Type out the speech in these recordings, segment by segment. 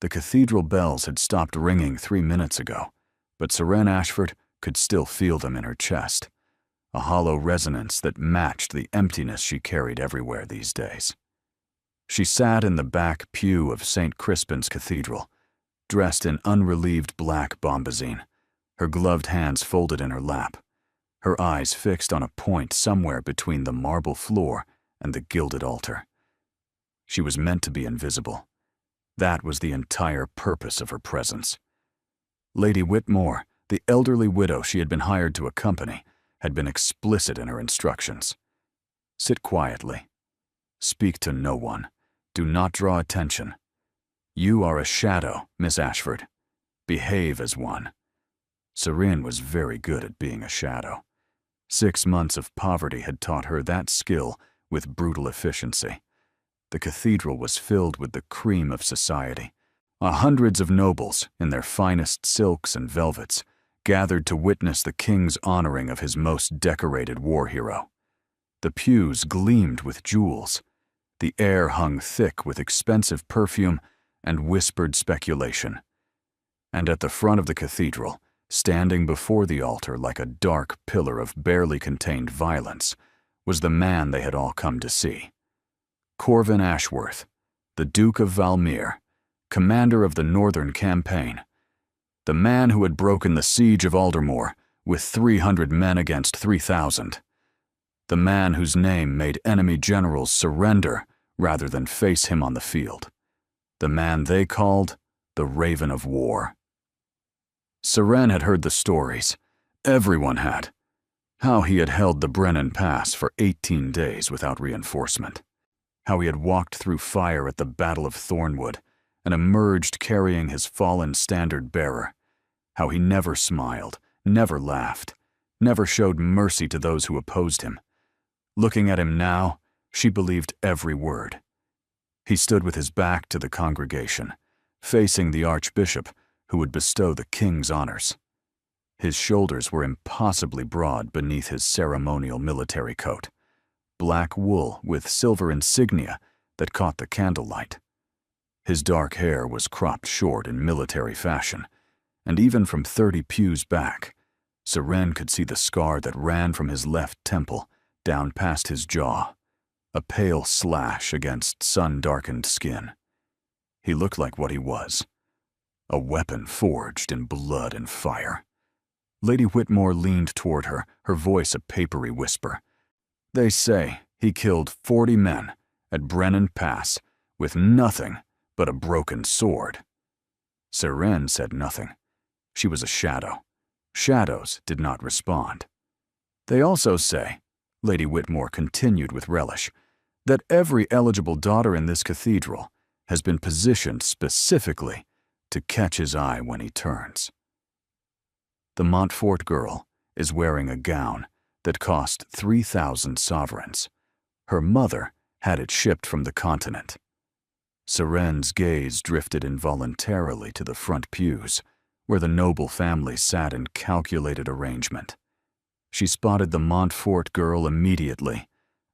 The cathedral bells had stopped ringing 3 minutes ago, but Seren Ashford could still feel them in her chest, a hollow resonance that matched the emptiness she carried everywhere these days. She sat in the back pew of St. Crispin's Cathedral, dressed in unrelieved black bombazine, her gloved hands folded in her lap, her eyes fixed on a point somewhere between the marble floor and the gilded altar. She was meant to be invisible. That was the entire purpose of her presence. Lady Whitmore, the elderly widow she had been hired to accompany, had been explicit in her instructions. Sit quietly. Speak to no one. Do not draw attention. You are a shadow, Miss Ashford. Behave as one. Seren was very good at being a shadow. 6 months of poverty had taught her that skill with brutal efficiency. The cathedral was filled with the cream of society. Hundreds of nobles, in their finest silks and velvets, gathered to witness the king's honoring of his most decorated war hero. The pews gleamed with jewels. The air hung thick with expensive perfume and whispered speculation. And at the front of the cathedral, standing before the altar like a dark pillar of barely contained violence, was the man they had all come to see. Corvin Ashworth, the Duke of Valmere, commander of the Northern Campaign, the man who had broken the siege of Aldermore with 300 men against 3,000, the man whose name made enemy generals surrender rather than face him on the field, the man they called the Raven of War. Seren had heard the stories. Everyone had. How he had held the Brennan Pass for 18 days without reinforcement. How he had walked through fire at the Battle of Thornwood and emerged carrying his fallen standard-bearer. How he never smiled, never laughed, never showed mercy to those who opposed him. Looking at him now, she believed every word. He stood with his back to the congregation, facing the archbishop, who would bestow the king's honors. His shoulders were impossibly broad beneath his ceremonial military coat, black wool with silver insignia that caught the candlelight. His dark hair was cropped short in military fashion, and even from 30 pews back, Seren could see the scar that ran from his left temple down past his jaw, a pale slash against sun-darkened skin. He looked like what he was, a weapon forged in blood and fire. Lady Whitmore leaned toward her, her voice a papery whisper. They say he killed 40 men at Brennan Pass with nothing but a broken sword. Seren said nothing. She was a shadow. Shadows did not respond. They also say, Lady Whitmore continued with relish, that every eligible daughter in this cathedral has been positioned specifically to catch his eye when he turns. The Montfort girl is wearing a gown that cost 3,000 sovereigns. Her mother had it shipped from the continent. Seren's gaze drifted involuntarily to the front pews, where the noble family sat in calculated arrangement. She spotted the Montfort girl immediately,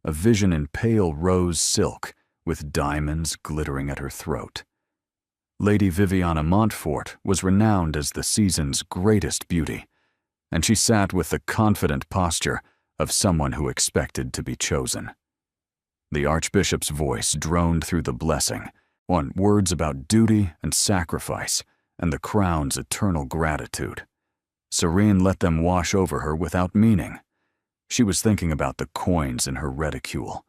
a vision in pale rose silk with diamonds glittering at her throat. Lady Viviana Montfort was renowned as the season's greatest beauty, and she sat with the confident posture of someone who expected to be chosen. The Archbishop's voice droned through the blessing, on words about duty and sacrifice and the crown's eternal gratitude. Seren let them wash over her without meaning. She was thinking about the coins in her reticule,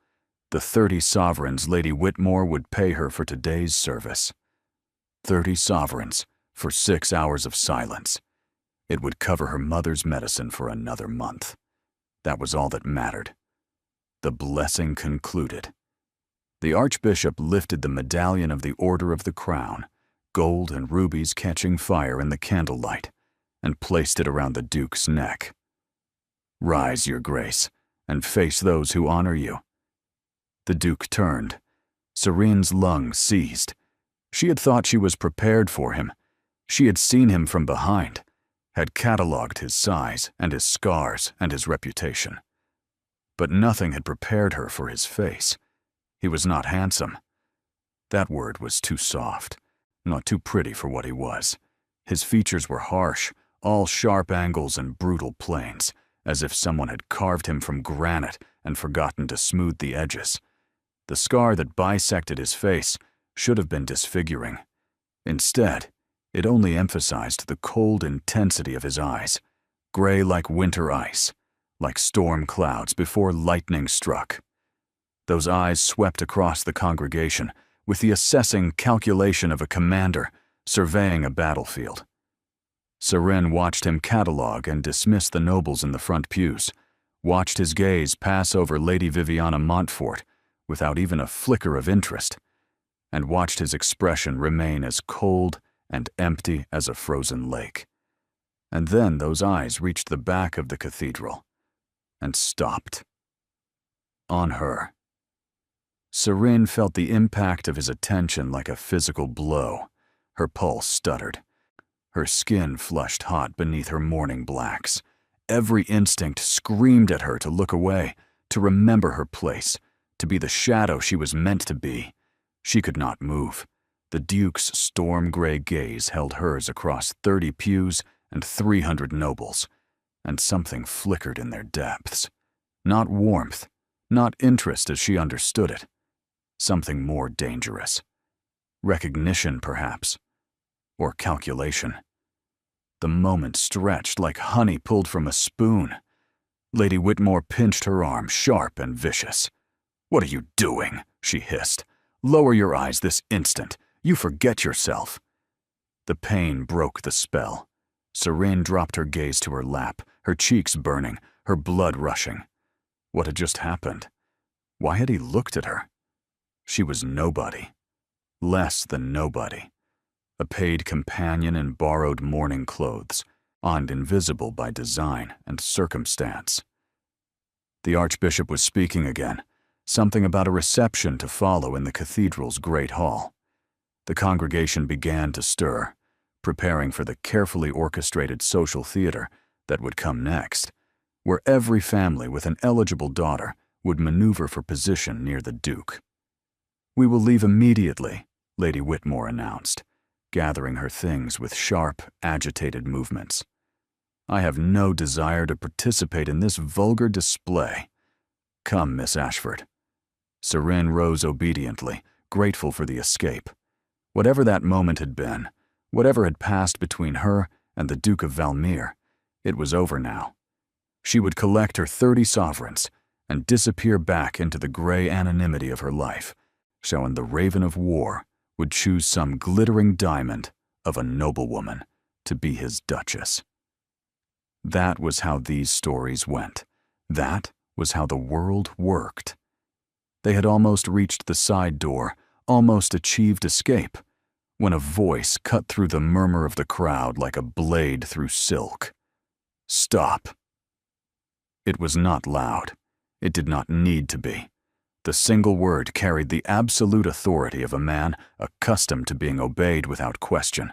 the 30 sovereigns Lady Whitmore would pay her for today's service. 30 sovereigns for 6 hours of silence. It would cover her mother's medicine for another month. That was all that mattered. The blessing concluded. The Archbishop lifted the medallion of the Order of the Crown, gold and rubies catching fire in the candlelight, and placed it around the Duke's neck. Rise, Your Grace, and face those who honor you. The Duke turned. Seren's lungs seized. She had thought she was prepared for him. She had seen him from behind, had catalogued his size and his scars and his reputation. But nothing had prepared her for his face. He was not handsome. That word was too soft. not too pretty for what he was. His features were harsh, all sharp angles and brutal planes, as if someone had carved him from granite and forgotten to smooth the edges. The scar that bisected his face should have been disfiguring. Instead, it only emphasized the cold intensity of his eyes, gray like winter ice, like storm clouds before lightning struck. Those eyes swept across the congregation with the assessing calculation of a commander surveying a battlefield. Seren watched him catalogue and dismiss the nobles in the front pews, watched his gaze pass over Lady Viviana Montfort without even a flicker of interest, and watched his expression remain as cold and empty as a frozen lake. And then those eyes reached the back of the cathedral and stopped. On her. Seren felt the impact of his attention like a physical blow. Her pulse stuttered. Her skin flushed hot beneath her mourning blacks. Every instinct screamed at her to look away, to remember her place, to be the shadow she was meant to be. She could not move. The Duke's storm-gray gaze held hers across 30 pews and 300 nobles, and something flickered in their depths. Not warmth, not interest as she understood it. Something more dangerous. Recognition, perhaps. Or calculation. The moment stretched like honey pulled from a spoon. Lady Whitmore pinched her arm, sharp and vicious. "What are you doing?" she hissed. "Lower your eyes this instant. You forget yourself." The pain broke the spell. Seren dropped her gaze to her lap, her cheeks burning, her blood rushing. What had just happened? Why had he looked at her? She was nobody. Less than nobody. A paid companion in borrowed mourning clothes, and invisible by design and circumstance. The Archbishop was speaking again, something about a reception to follow in the cathedral's great hall. The congregation began to stir, preparing for the carefully orchestrated social theater that would come next, where every family with an eligible daughter would maneuver for position near the Duke. "We will leave immediately," Lady Whitmore announced, gathering her things with sharp, agitated movements. "I have no desire to participate in this vulgar display. Come, Miss Ashford." Seren rose obediently, grateful for the escape. Whatever that moment had been, whatever had passed between her and the Duke of Valmere, it was over now. She would collect her 30 sovereigns and disappear back into the gray anonymity of her life, showing the Raven of War would choose some glittering diamond of a noblewoman to be his duchess. That was how these stories went. That was how the world worked. They had almost reached the side door, almost achieved escape, when a voice cut through the murmur of the crowd like a blade through silk. "Stop." It was not loud. It did not need to be. The single word carried the absolute authority of a man accustomed to being obeyed without question,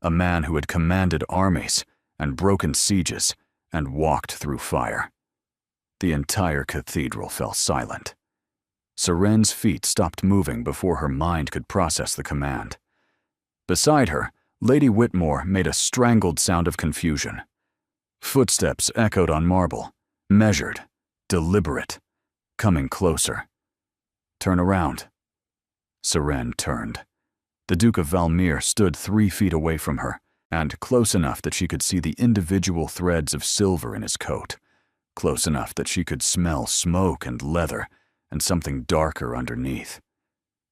a man who had commanded armies and broken sieges and walked through fire. The entire cathedral fell silent. Seren's feet stopped moving before her mind could process the command. Beside her, Lady Whitmore made a strangled sound of confusion. Footsteps echoed on marble, measured, deliberate, coming closer. "Turn around." Seren turned. The Duke of Valmere stood 3 feet away from her, and close enough that she could see the individual threads of silver in his coat, close enough that she could smell smoke and leather and something darker underneath.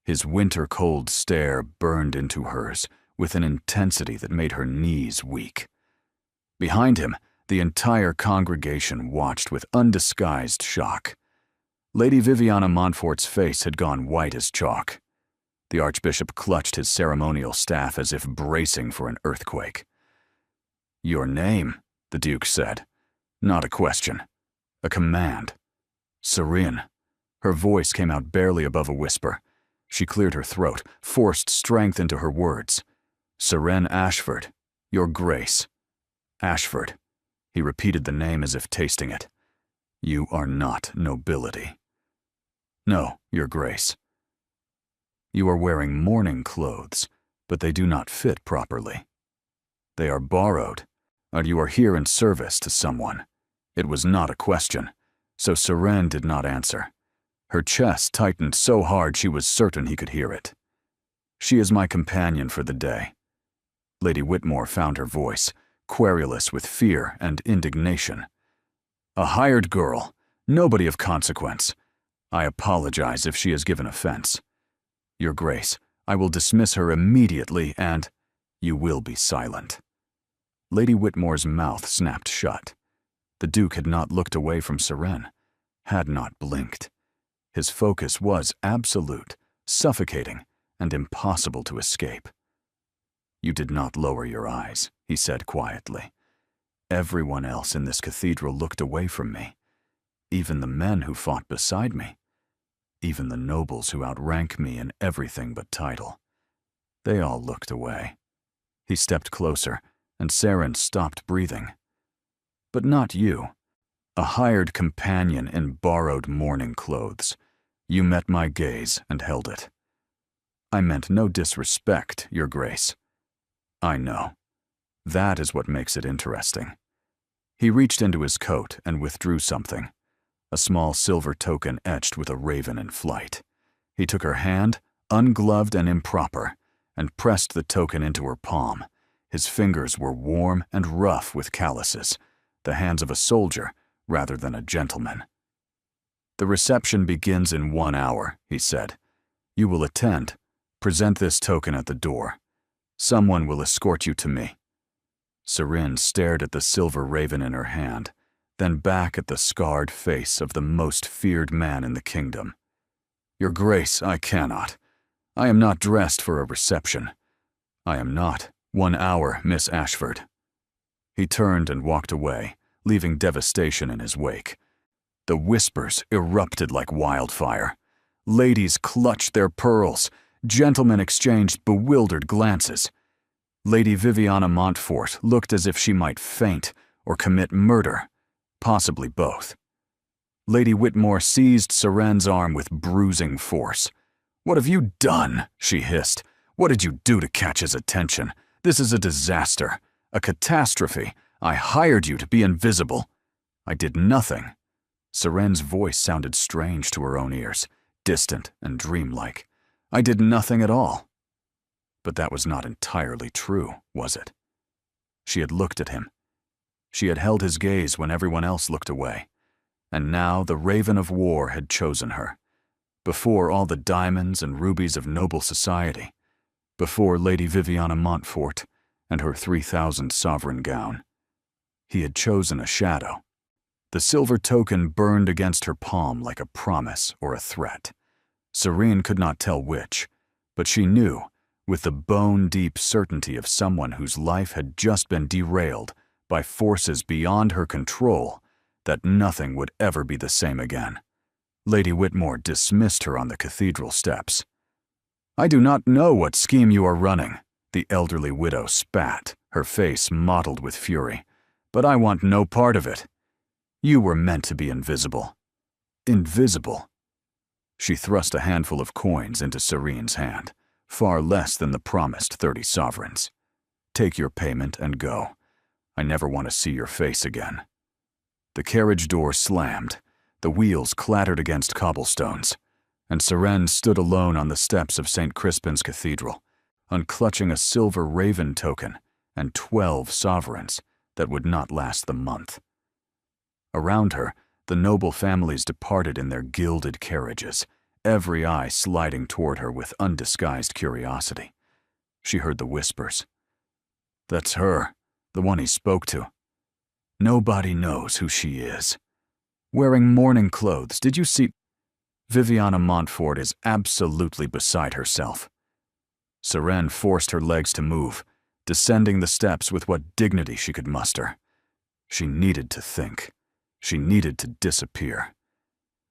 His winter-cold stare burned into hers with an intensity that made her knees weak. Behind him, the entire congregation watched with undisguised shock. Lady Viviana Montfort's face had gone white as chalk. The Archbishop clutched his ceremonial staff as if bracing for an earthquake. "Your name," the Duke said. Not a question. A command. "Seren." Her voice came out barely above a whisper. She cleared her throat, forced strength into her words. "Seren Ashford, Your Grace." Ashford. He repeated the name as if tasting it. "You are not nobility." "No, Your Grace." "You are wearing mourning clothes. but they do not fit properly. They are borrowed, and you are here in service to someone. It was not a question, so Seren did not answer. Her chest tightened so hard she was certain he could hear it. She is my companion for the day. Lady Whitmore found her voice, querulous with fear and indignation. A hired girl, nobody of consequence. I apologize if she has given offense. Your Grace, I will dismiss her immediately and you will be silent. Lady Whitmore's mouth snapped shut. The Duke had not looked away from Seren, had not blinked. His focus was absolute, suffocating, and impossible to escape. You did not lower your eyes, he said quietly. Everyone else in this cathedral looked away from me. Even the men who fought beside me. Even the nobles who outrank me in everything but title. They all looked away. He stepped closer, and Seren stopped breathing. But not you. A hired companion in borrowed mourning clothes. You met my gaze and held it. I meant no disrespect, Your Grace. I know. That is what makes it interesting. He reached into his coat and withdrew something. A small silver token etched with a raven in flight. He took her hand, ungloved and improper, and pressed the token into her palm. His fingers were warm and rough with calluses, the hands of a soldier rather than a gentleman. The reception begins in 1 hour, he said. You will attend. Present this token at the door. Someone will escort you to me. Seren stared at the silver raven in her hand, then back at the scarred face of the most feared man in the kingdom. Your Grace, I cannot. I am not dressed for a reception. I am not 1 hour, Miss Ashford. He turned and walked away, leaving devastation in his wake. The whispers erupted like wildfire. Ladies clutched their pearls. Gentlemen exchanged bewildered glances. Lady Viviana Montfort looked as if she might faint or commit murder, possibly both. Lady Whitmore seized Seren's arm with bruising force. "What have you done?" she hissed. "What did you do to catch his attention? This is a disaster, a catastrophe. I hired you to be invisible." "I did nothing." Seren's voice sounded strange to her own ears, distant and dreamlike. "I did nothing at all." But that was not entirely true, was it? She had looked at him. She had held his gaze when everyone else looked away. And now the Raven of War had chosen her. Before all the diamonds and rubies of noble society. Before Lady Viviana Montfort and her 3,000 sovereign gown. He had chosen a shadow. The silver token burned against her palm like a promise or a threat. Seren could not tell which, but she knew, with the bone-deep certainty of someone whose life had just been derailed by forces beyond her control, that nothing would ever be the same again. Lady Whitmore dismissed her on the cathedral steps. "I do not know what scheme you are running," the elderly widow spat, her face mottled with fury. "But I want no part of it. You were meant to be invisible." Invisible. She thrust a handful of coins into Seren's hand, far less than the promised 30 sovereigns. "Take your payment and go. I never want to see your face again." The carriage door slammed, the wheels clattered against cobblestones, and Seren stood alone on the steps of St. Crispin's Cathedral, unclutching a silver raven token and 12 sovereigns that would not last the month. Around her, the noble families departed in their gilded carriages, every eye sliding toward her with undisguised curiosity. She heard the whispers. "That's her, the one he spoke to. Nobody knows who she is. Wearing mourning clothes, did you see? Viviana Montfort is absolutely beside herself." Seren forced her legs to move, descending the steps with what dignity she could muster. She needed to think. She needed to disappear.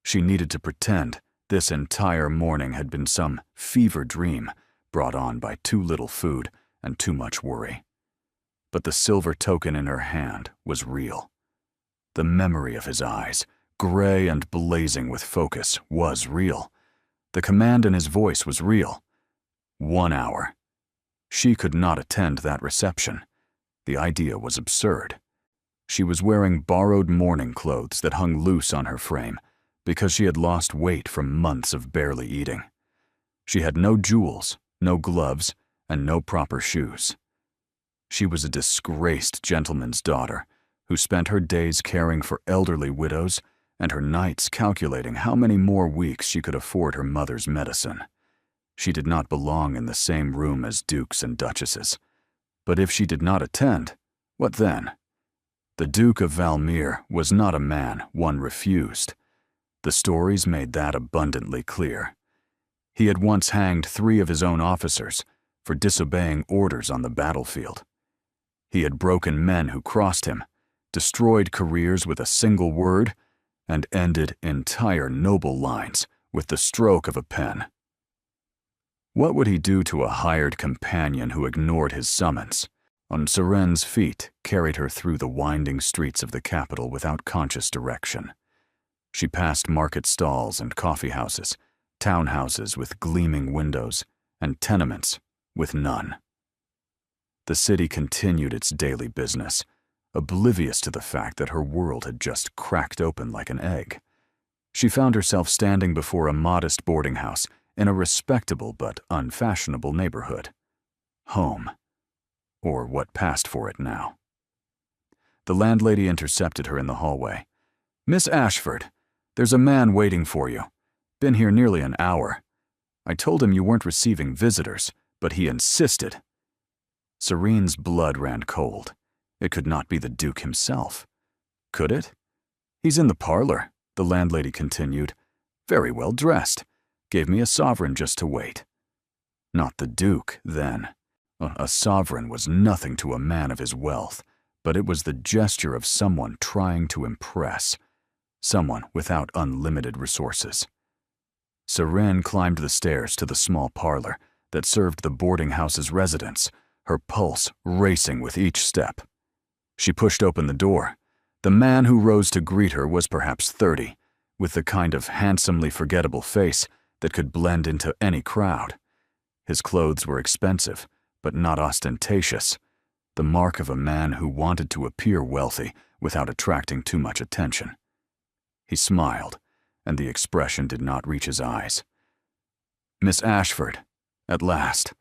She needed to pretend this entire morning had been some fever dream brought on by too little food and too much worry. But the silver token in her hand was real. The memory of his eyes, gray and blazing with focus, was real. The command in his voice was real. 1 hour. She could not attend that reception. The idea was absurd. She was wearing borrowed mourning clothes that hung loose on her frame because she had lost weight from months of barely eating. She had no jewels, no gloves, and no proper shoes. She was a disgraced gentleman's daughter who spent her days caring for elderly widows and her nights calculating how many more weeks she could afford her mother's medicine. She did not belong in the same room as dukes and duchesses. But if she did not attend, what then? The Duke of Valmere was not a man one refused. The stories made that abundantly clear. He had once hanged 3 of his own officers for disobeying orders on the battlefield. He had broken men who crossed him, destroyed careers with a single word, and ended entire noble lines with the stroke of a pen. What would he do to a hired companion who ignored his summons? On Seren's feet carried her through the winding streets of the capital without conscious direction. She passed market stalls and coffee houses, townhouses with gleaming windows, and tenements with none. The city continued its daily business, oblivious to the fact that her world had just cracked open like an egg. She found herself standing before a modest boarding house in a respectable but unfashionable neighborhood. Home. Or what passed for it now. The landlady intercepted her in the hallway. "Miss Ashford, there's a man waiting for you. Been here nearly an hour. I told him you weren't receiving visitors, but he insisted." Serene's blood ran cold. It could not be the Duke himself. Could it? "He's in the parlor," the landlady continued. "Very well dressed. Gave me a sovereign just to wait." Not the Duke, then. A sovereign was nothing to a man of his wealth, but it was the gesture of someone trying to impress, someone without unlimited resources. Serene climbed the stairs to the small parlor that served the boarding house's residents, her pulse racing with each step. She pushed open the door. The man who rose to greet her was perhaps 30, with the kind of handsomely forgettable face that could blend into any crowd. His clothes were expensive, but not ostentatious, the mark of a man who wanted to appear wealthy without attracting too much attention. He smiled, and the expression did not reach his eyes. "Miss Ashford, at last.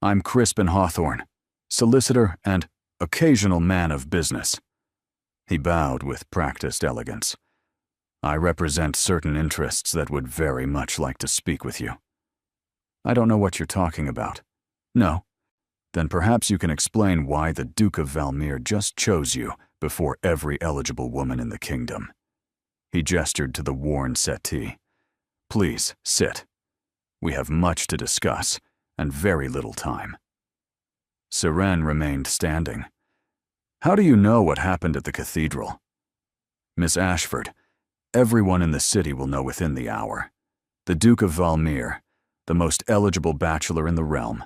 I'm Crispin Hawthorne, solicitor and occasional man of business." He bowed with practiced elegance. "I represent certain interests that would very much like to speak with you." "I don't know what you're talking about." "No? Then perhaps you can explain why the Duke of Valmere just chose you before every eligible woman in the kingdom." He gestured to the worn settee. "Please, sit. We have much to discuss, and very little time." Serene remained standing. "How do you know what happened at the cathedral?" "Miss Ashford, everyone in the city will know within the hour. The Duke of Valmere, the most eligible bachelor in the realm,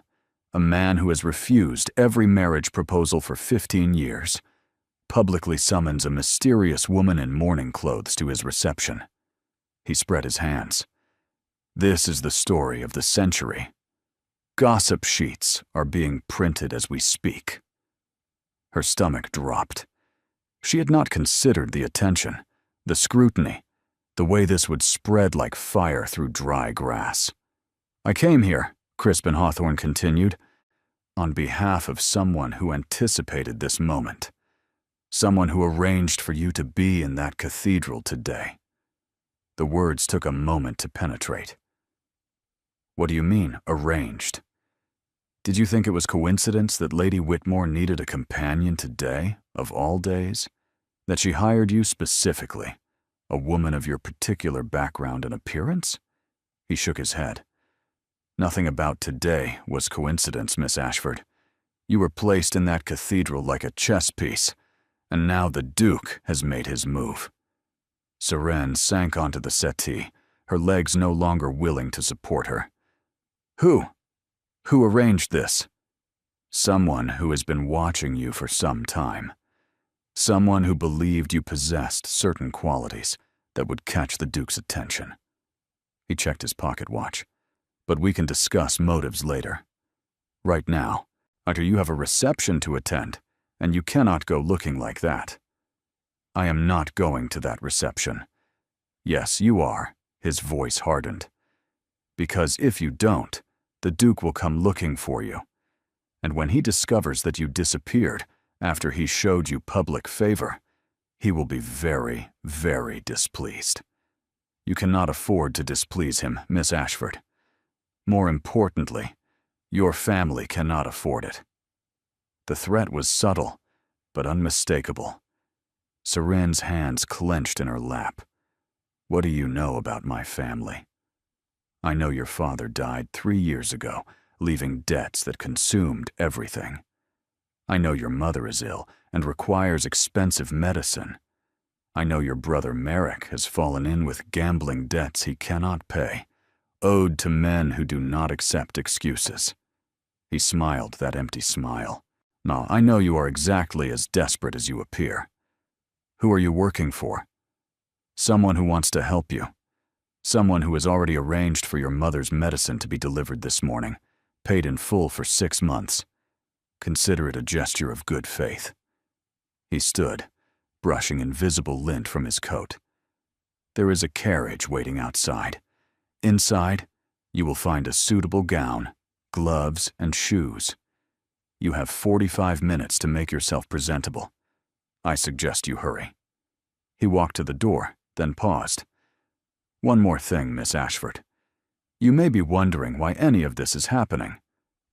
a man who has refused every marriage proposal for 15 years, publicly summons a mysterious woman in mourning clothes to his reception." He spread his hands. "This is the story of the century. Gossip sheets are being printed as we speak." Her stomach dropped. She had not considered the attention, the scrutiny, the way this would spread like fire through dry grass. "I came here," Crispin Hawthorne continued, "on behalf of someone who anticipated this moment. Someone who arranged for you to be in that cathedral today." The words took a moment to penetrate. "What do you mean, arranged? Did you think it was coincidence that Lady Whitmore needed a companion today, of all days? That she hired you specifically, a woman of your particular background and appearance?" He shook his head. "Nothing about today was coincidence, Miss Ashford. You were placed in that cathedral like a chess piece, and now the Duke has made his move." Serene sank onto the settee, her legs no longer willing to support her. Who arranged this?" "Someone who has been watching you for some time. Someone who believed you possessed certain qualities that would catch the Duke's attention." He checked his pocket watch. "But we can discuss motives later. Right now, Doctor, you have a reception to attend, and you cannot go looking like that. I am not going to that reception. Yes, you are, his voice hardened. Because if you don't, the Duke will come looking for you. And when he discovers that you disappeared after he showed you public favor, he will be very, very displeased. You cannot afford to displease him, Miss Ashford. More importantly, your family cannot afford it. The threat was subtle, but unmistakable. Seren's hands clenched in her lap. What do you know about my family? I know your father died 3 years ago, leaving debts that consumed everything. I know your mother is ill and requires expensive medicine. I know your brother Merrick has fallen in with gambling debts he cannot pay, owed to men who do not accept excuses. He smiled that empty smile. Now, I know you are exactly as desperate as you appear. Who are you working for? Someone who wants to help you. Someone who has already arranged for your mother's medicine to be delivered this morning, paid in full for 6 months. Consider it a gesture of good faith. He stood, brushing invisible lint from his coat. There is a carriage waiting outside. Inside, you will find a suitable gown, gloves, and shoes. You have 45 minutes to make yourself presentable. I suggest you hurry. He walked to the door, then paused. One more thing, Miss Ashford. You may be wondering why any of this is happening,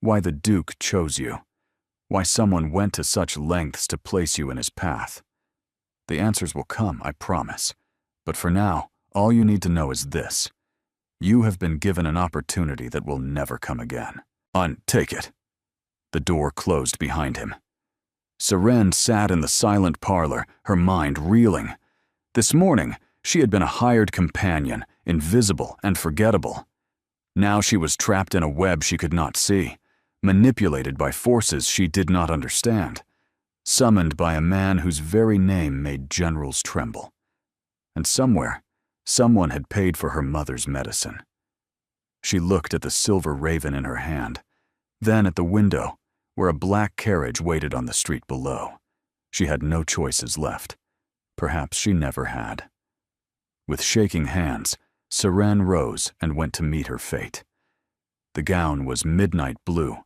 why the Duke chose you, why someone went to such lengths to place you in his path. The answers will come, I promise. But for now, all you need to know is this. You have been given an opportunity that will never come again. Take it. The door closed behind him. Seren sat in the silent parlor, her mind reeling. This morning, she had been a hired companion, invisible and forgettable. Now she was trapped in a web she could not see, manipulated by forces she did not understand, summoned by a man whose very name made generals tremble. And somewhere, someone had paid for her mother's medicine. She looked at the silver raven in her hand, then at the window, where a black carriage waited on the street below. She had no choices left. Perhaps she never had. With shaking hands, Seren rose and went to meet her fate. The gown was midnight blue,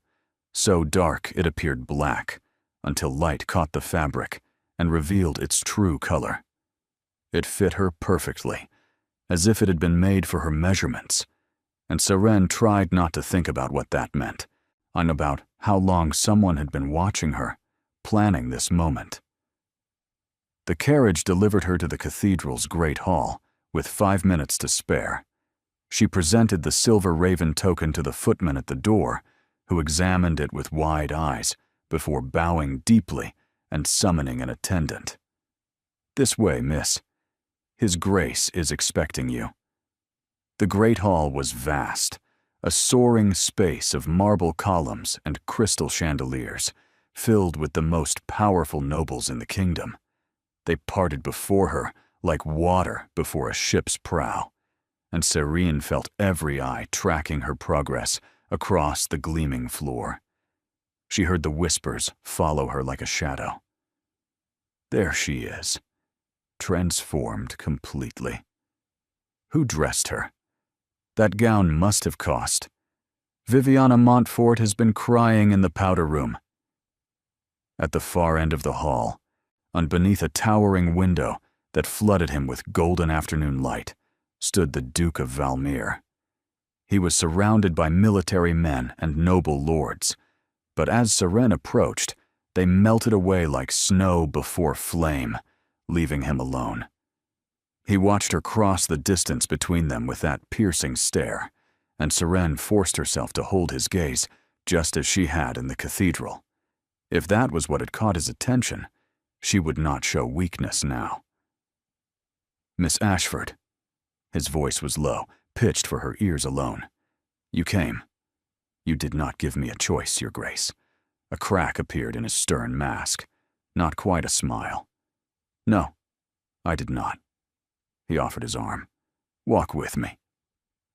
so dark it appeared black, until light caught the fabric and revealed its true color. It fit her perfectly, as if it had been made for her measurements, and Seren tried not to think about what that meant, and about how long someone had been watching her, planning this moment. The carriage delivered her to the cathedral's great hall, with 5 minutes to spare. She presented the silver raven token to the footman at the door, who examined it with wide eyes before bowing deeply and summoning an attendant. This way, miss. His Grace is expecting you. The great hall was vast, a soaring space of marble columns and crystal chandeliers, filled with the most powerful nobles in the kingdom. They parted before her like water before a ship's prow, and Serene felt every eye tracking her progress across the gleaming floor. She heard the whispers follow her like a shadow. There she is, transformed completely. Who dressed her? That gown must have cost. Viviana Montfort has been crying in the powder room. At the far end of the hall, beneath a towering window that flooded him with golden afternoon light, stood the Duke of Valmere. He was surrounded by military men and noble lords, but as Seren approached, they melted away like snow before flame, leaving him alone. He watched her cross the distance between them with that piercing stare, and Seren forced herself to hold his gaze just as she had in the cathedral. If that was what had caught his attention, she would not show weakness now. Miss Ashford. His voice was low, pitched for her ears alone. You came. You did not give me a choice, Your Grace. A crack appeared in his stern mask. Not quite a smile. No, I did not. He offered his arm. Walk with me.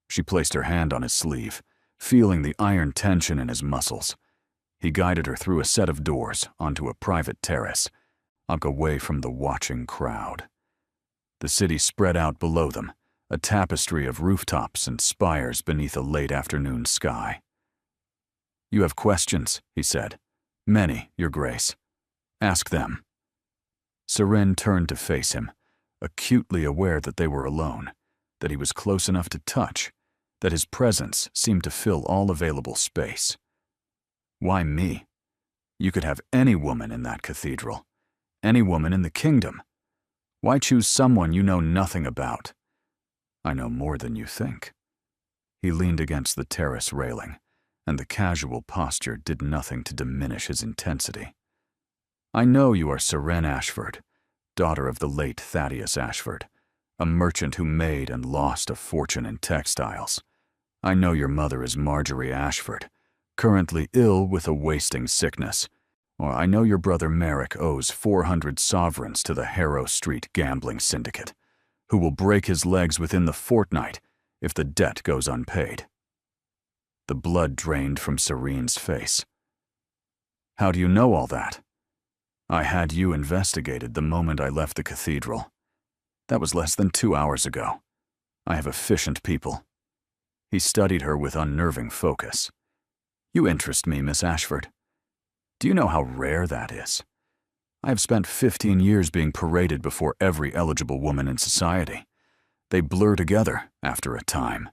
She placed her hand on his sleeve, feeling the iron tension in his muscles. He guided her through a set of doors onto a private terrace, away from the watching crowd. The city spread out below them, a tapestry of rooftops and spires beneath a late afternoon sky. "You have questions," he said. "Many, Your Grace. Ask them." Seren turned to face him, acutely aware that they were alone, that he was close enough to touch, that his presence seemed to fill all available space. "Why me? You could have any woman in that cathedral, any woman in the kingdom. Why choose someone you know nothing about?" "I know more than you think." He leaned against the terrace railing, and the casual posture did nothing to diminish his intensity. "I know you are Seren Ashford, daughter of the late Thaddeus Ashford, a merchant who made and lost a fortune in textiles. I know your mother is Marjorie Ashford, currently ill with a wasting sickness. Or I know your brother Merrick owes 400 sovereigns to the Harrow Street gambling syndicate, who will break his legs within the fortnight if the debt goes unpaid." The blood drained from Serene's face. "How do you know all that?" "I had you investigated the moment I left the cathedral. That was less than 2 hours ago. I have efficient people." He studied her with unnerving focus. "You interest me, Miss Ashford. Do you know how rare that is? I have spent 15 years being paraded before every eligible woman in society. They blur together after a time.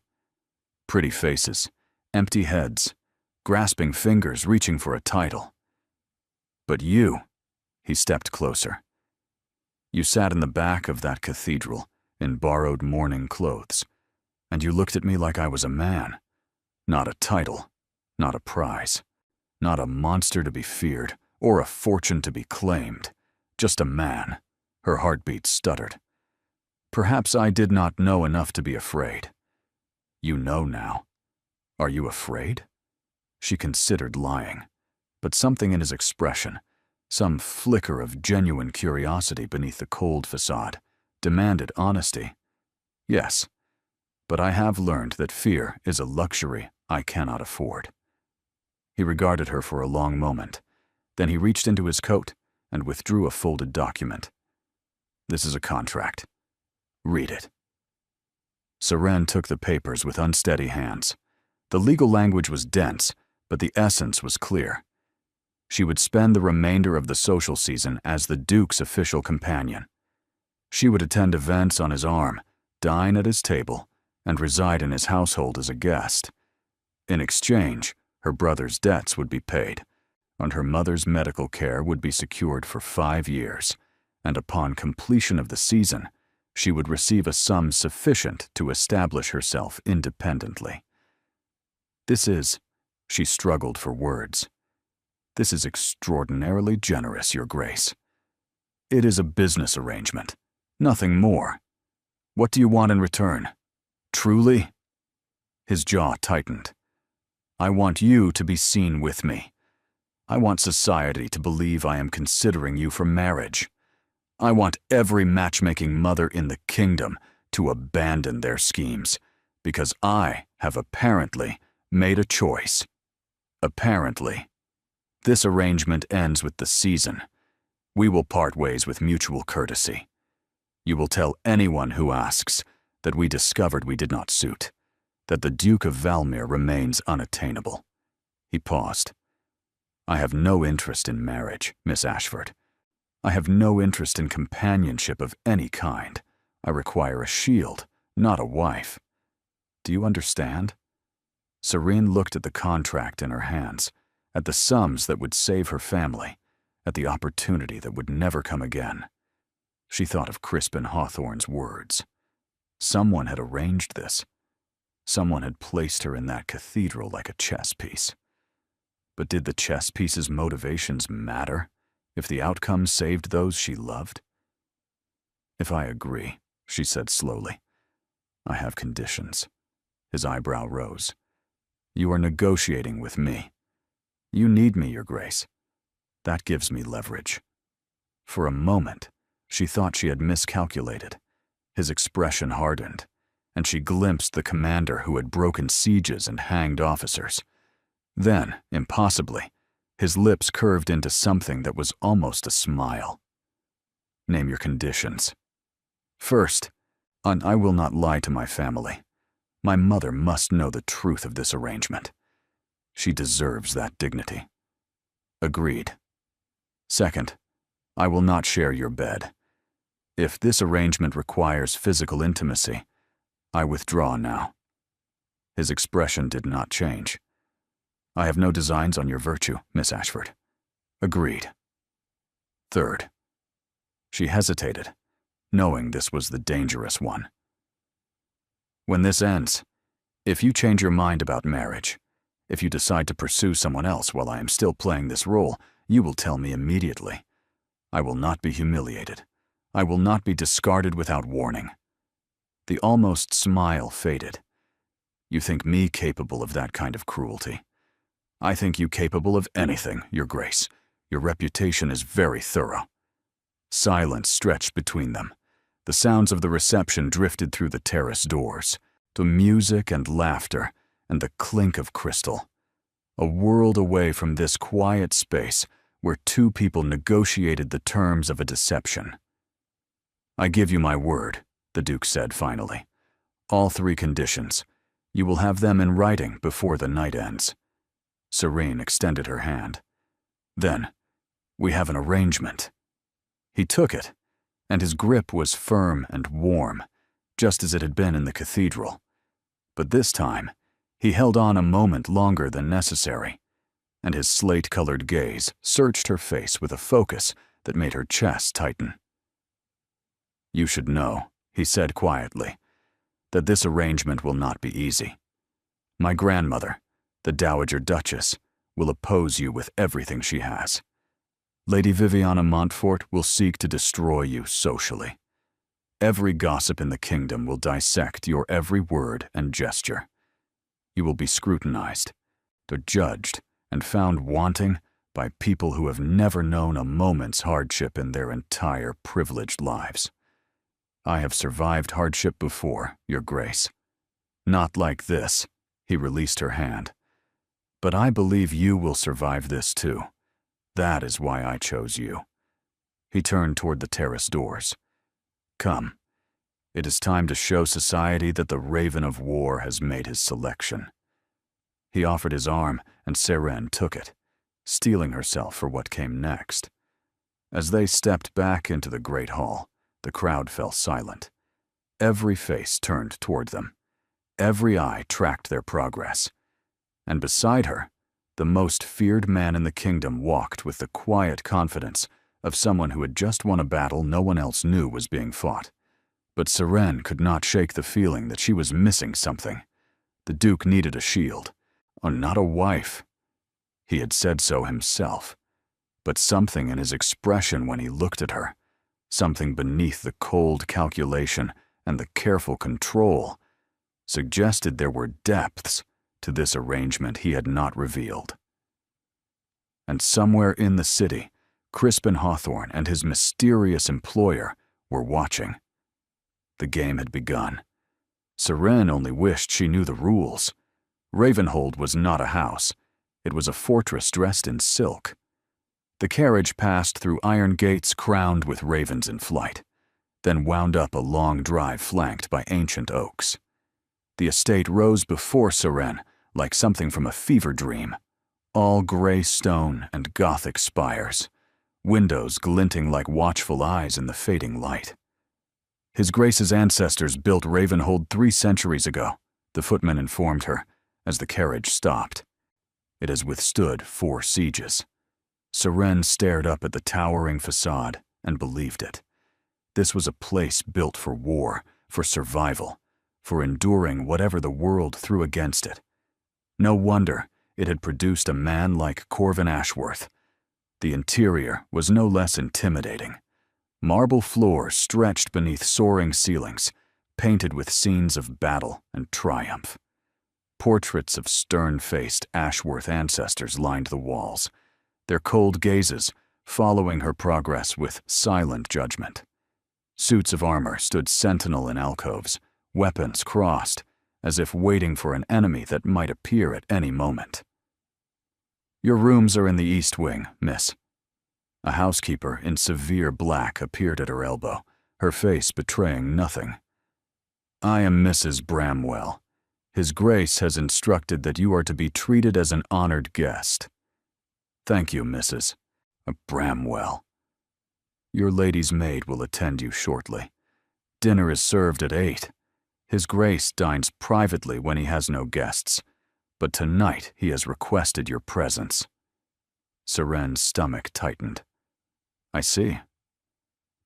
Pretty faces, empty heads, grasping fingers reaching for a title. But you," he stepped closer. "You sat in the back of that cathedral in borrowed mourning clothes, and you looked at me like I was a man, not a title, not a prize. Not a monster to be feared, or a fortune to be claimed. Just a man." Her heartbeat stuttered. "Perhaps I did not know enough to be afraid. You know now. Are you afraid?" She considered lying, but something in his expression, some flicker of genuine curiosity beneath the cold facade, demanded honesty. "Yes, but I have learned that fear is a luxury I cannot afford." He regarded her for a long moment. Then he reached into his coat and withdrew a folded document. "This is a contract. Read it." Seren took the papers with unsteady hands. The legal language was dense, but the essence was clear. She would spend the remainder of the social season as the Duke's official companion. She would attend events on his arm, dine at his table, and reside in his household as a guest. In exchange, her brother's debts would be paid, and her mother's medical care would be secured for 5 years, and upon completion of the season, she would receive a sum sufficient to establish herself independently. She struggled for words. "This is extraordinarily generous, Your Grace. It is a business arrangement, nothing more. What do you want in return? Truly?" His jaw tightened. "I want you to be seen with me. I want society to believe I am considering you for marriage. I want every matchmaking mother in the kingdom to abandon their schemes, because I have apparently made a choice. Apparently. This arrangement ends with the season. We will part ways with mutual courtesy. You will tell anyone who asks that we discovered we did not suit, that the Duke of Valmir remains unattainable." He paused. "I have no interest in marriage, Miss Ashford. I have no interest in companionship of any kind. I require a shield, not a wife. Do you understand?" Serene looked at the contract in her hands, at the sums that would save her family, at the opportunity that would never come again. She thought of Crispin Hawthorne's words. Someone had arranged this. Someone had placed her in that cathedral like a chess piece. But did the chess piece's motivations matter if the outcome saved those she loved? "If I agree," she said slowly, "I have conditions." His eyebrow rose. "You are negotiating with me. You need me, Your Grace. That gives me leverage." For a moment, she thought she had miscalculated. His expression hardened, and she glimpsed the commander who had broken sieges and hanged officers. Then, impossibly, His lips curved into something that was almost a smile. "Name your conditions." "First, I will not lie to my family. My mother must know the truth of this arrangement. She deserves that dignity." "Agreed." "Second, I will not share your bed. If this arrangement requires physical intimacy, I withdraw now." His expression did not change. "I have no designs on your virtue, Miss Ashford." "Agreed." "Third." She hesitated, knowing this was the dangerous one. "When this ends, if you change your mind about marriage, if you decide to pursue someone else while I am still playing this role, you will tell me immediately. I will not be humiliated. I will not be discarded without warning." The almost smile faded. "You think me capable of that kind of cruelty? I think you capable of anything, Your Grace. Your reputation is very thorough." Silence stretched between them. The sounds of the reception drifted through the terrace doors, to music and laughter and the clink of crystal. A world away from this quiet space where two people negotiated the terms of a deception. "I give you my word," the Duke said finally. "All 3 conditions. You will have them in writing before the night ends." Serene extended her hand. "Then, we have an arrangement." He took it, and his grip was firm and warm, just as it had been in the cathedral. But this time, he held on a moment longer than necessary, and his slate-colored gaze searched her face with a focus that made her chest tighten. "You should know," he said quietly, "that this arrangement will not be easy. My grandmother, the Dowager Duchess, will oppose you with everything she has. Lady Viviana Montfort will seek to destroy you socially. Every gossip in the kingdom will dissect your every word and gesture. You will be scrutinized, judged, and found wanting by people who have never known a moment's hardship in their entire privileged lives. I have survived hardship before, Your Grace. Not like this," he released her hand. "But I believe you will survive this too. That is why I chose you." He turned toward the terrace doors. "Come. It is time to show society that the Raven of War has made his selection." He offered his arm, and Serene took it, steeling herself for what came next. As they stepped back into the great hall, the crowd fell silent. Every face turned toward them. Every eye tracked their progress. And beside her, the most feared man in the kingdom walked with the quiet confidence of someone who had just won a battle no one else knew was being fought. But Serene could not shake the feeling that she was missing something. The Duke needed a shield. Oh, not a wife. He had said so himself. But something in his expression when he looked at her, something beneath the cold calculation and the careful control, suggested there were depths to this arrangement he had not revealed. And somewhere in the city, Crispin Hawthorne and his mysterious employer were watching. The game had begun. Serene only wished she knew the rules. Ravenhold was not a house. It was a fortress dressed in silk. The carriage passed through iron gates crowned with ravens in flight, then wound up a long drive flanked by ancient oaks. The estate rose before Serene like something from a fever dream, all gray stone and Gothic spires, windows glinting like watchful eyes in the fading light. His Grace's ancestors built Ravenhold 3 centuries ago, the footman informed her, as the carriage stopped. It has withstood 4 sieges. Serene stared up at the towering facade and believed it. This was a place built for war, for survival, for enduring whatever the world threw against it. No wonder it had produced a man like Corvin Ashworth. The interior was no less intimidating. Marble floors stretched beneath soaring ceilings, painted with scenes of battle and triumph. Portraits of stern-faced Ashworth ancestors lined the walls, their cold gazes following her progress with silent judgment. Suits of armor stood sentinel in alcoves, weapons crossed, as if waiting for an enemy that might appear at any moment. Your rooms are in the East Wing, miss. A housekeeper in severe black appeared at her elbow, her face betraying nothing. I am Mrs. Bramwell. His Grace has instructed that you are to be treated as an honored guest. Thank you, Mrs. Bramwell. Your lady's maid will attend you shortly. Dinner is served at 8. His Grace dines privately when he has no guests, but tonight he has requested your presence. Seren's stomach tightened. I see.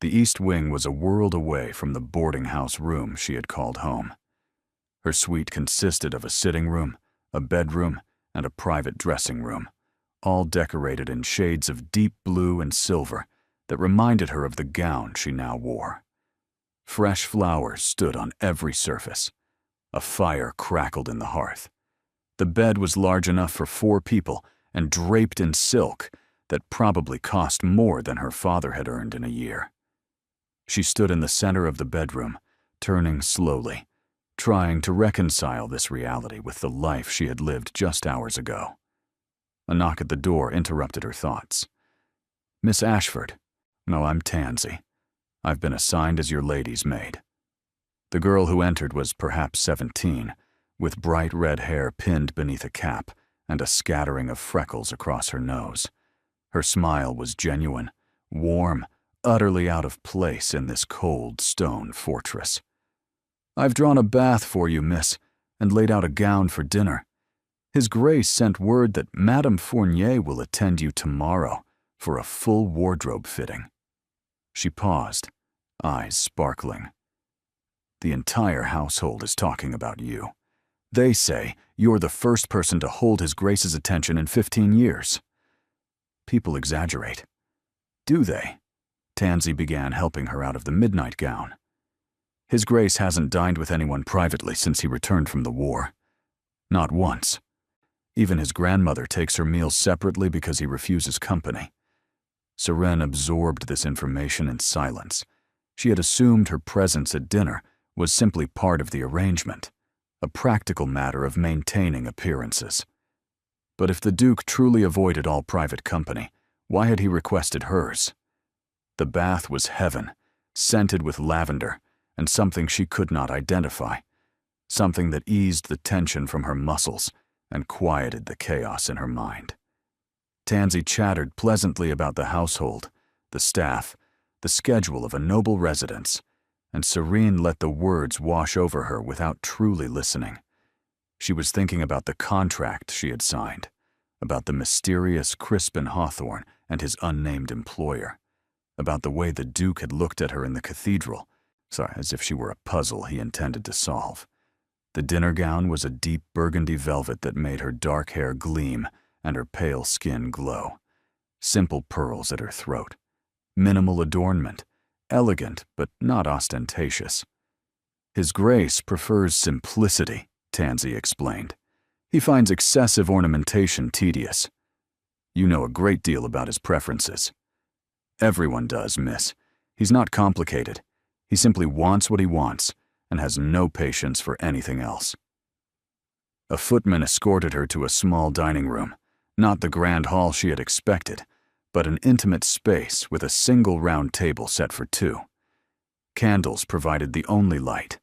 The East Wing was a world away from the boarding house room she had called home. Her suite consisted of a sitting room, a bedroom, and a private dressing room, all decorated in shades of deep blue and silver that reminded her of the gown she now wore. Fresh flowers stood on every surface. A fire crackled in the hearth. The bed was large enough for 4 people and draped in silk that probably cost more than her father had earned in a year. She stood in the center of the bedroom, turning slowly, trying to reconcile this reality with the life she had lived just hours ago. A knock at the door interrupted her thoughts. Miss Ashford. No, I'm Tansy. I've been assigned as your lady's maid. The girl who entered was perhaps 17, with bright red hair pinned beneath a cap and a scattering of freckles across her nose. Her smile was genuine, warm, utterly out of place in this cold stone fortress. I've drawn a bath for you, miss, and laid out a gown for dinner. His Grace sent word that Madame Fournier will attend you tomorrow for a full wardrobe fitting. She paused, eyes sparkling. The entire household is talking about you. They say you're the first person to hold His Grace's attention in 15 years. People exaggerate. Do they? Tansy began helping her out of the midnight gown. His Grace hasn't dined with anyone privately since he returned from the war. Not once. Even his grandmother takes her meals separately because he refuses company. Seren absorbed this information in silence. She had assumed her presence at dinner was simply part of the arrangement, a practical matter of maintaining appearances. But if the Duke truly avoided all private company, why had he requested hers? The bath was heaven, scented with lavender, and something she could not identify, something that eased the tension from her muscles and quieted the chaos in her mind. Tansy chattered pleasantly about the household, the staff, the schedule of a noble residence, and Serene let the words wash over her without truly listening. She was thinking about the contract she had signed, about the mysterious Crispin Hawthorne and his unnamed employer, about the way the Duke had looked at her in the cathedral, as if she were a puzzle he intended to solve. The dinner gown was a deep burgundy velvet that made her dark hair gleam and her pale skin glow. Simple pearls at her throat. Minimal adornment. Elegant, but not ostentatious. His Grace prefers simplicity, Tansy explained. He finds excessive ornamentation tedious. You know a great deal about his preferences. Everyone does, miss. He's not complicated. He simply wants what he wants and has no patience for anything else. A footman escorted her to a small dining room, not the grand hall she had expected, but an intimate space with a single round table set for 2. Candles provided the only light,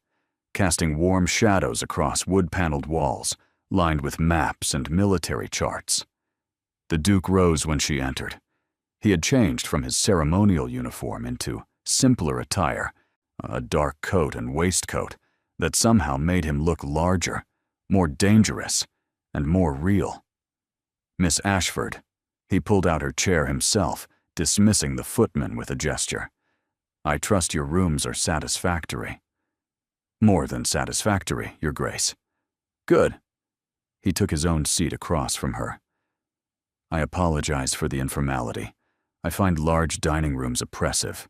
casting warm shadows across wood-paneled walls lined with maps and military charts. The Duke rose when she entered. He had changed from his ceremonial uniform into simpler attire, a dark coat and waistcoat that somehow made him look larger, more dangerous, and more real. Miss Ashford. He pulled out her chair himself, dismissing the footman with a gesture. I trust your rooms are satisfactory. More than satisfactory, Your Grace. Good. He took his own seat across from her. I apologize for the informality. I find large dining rooms oppressive.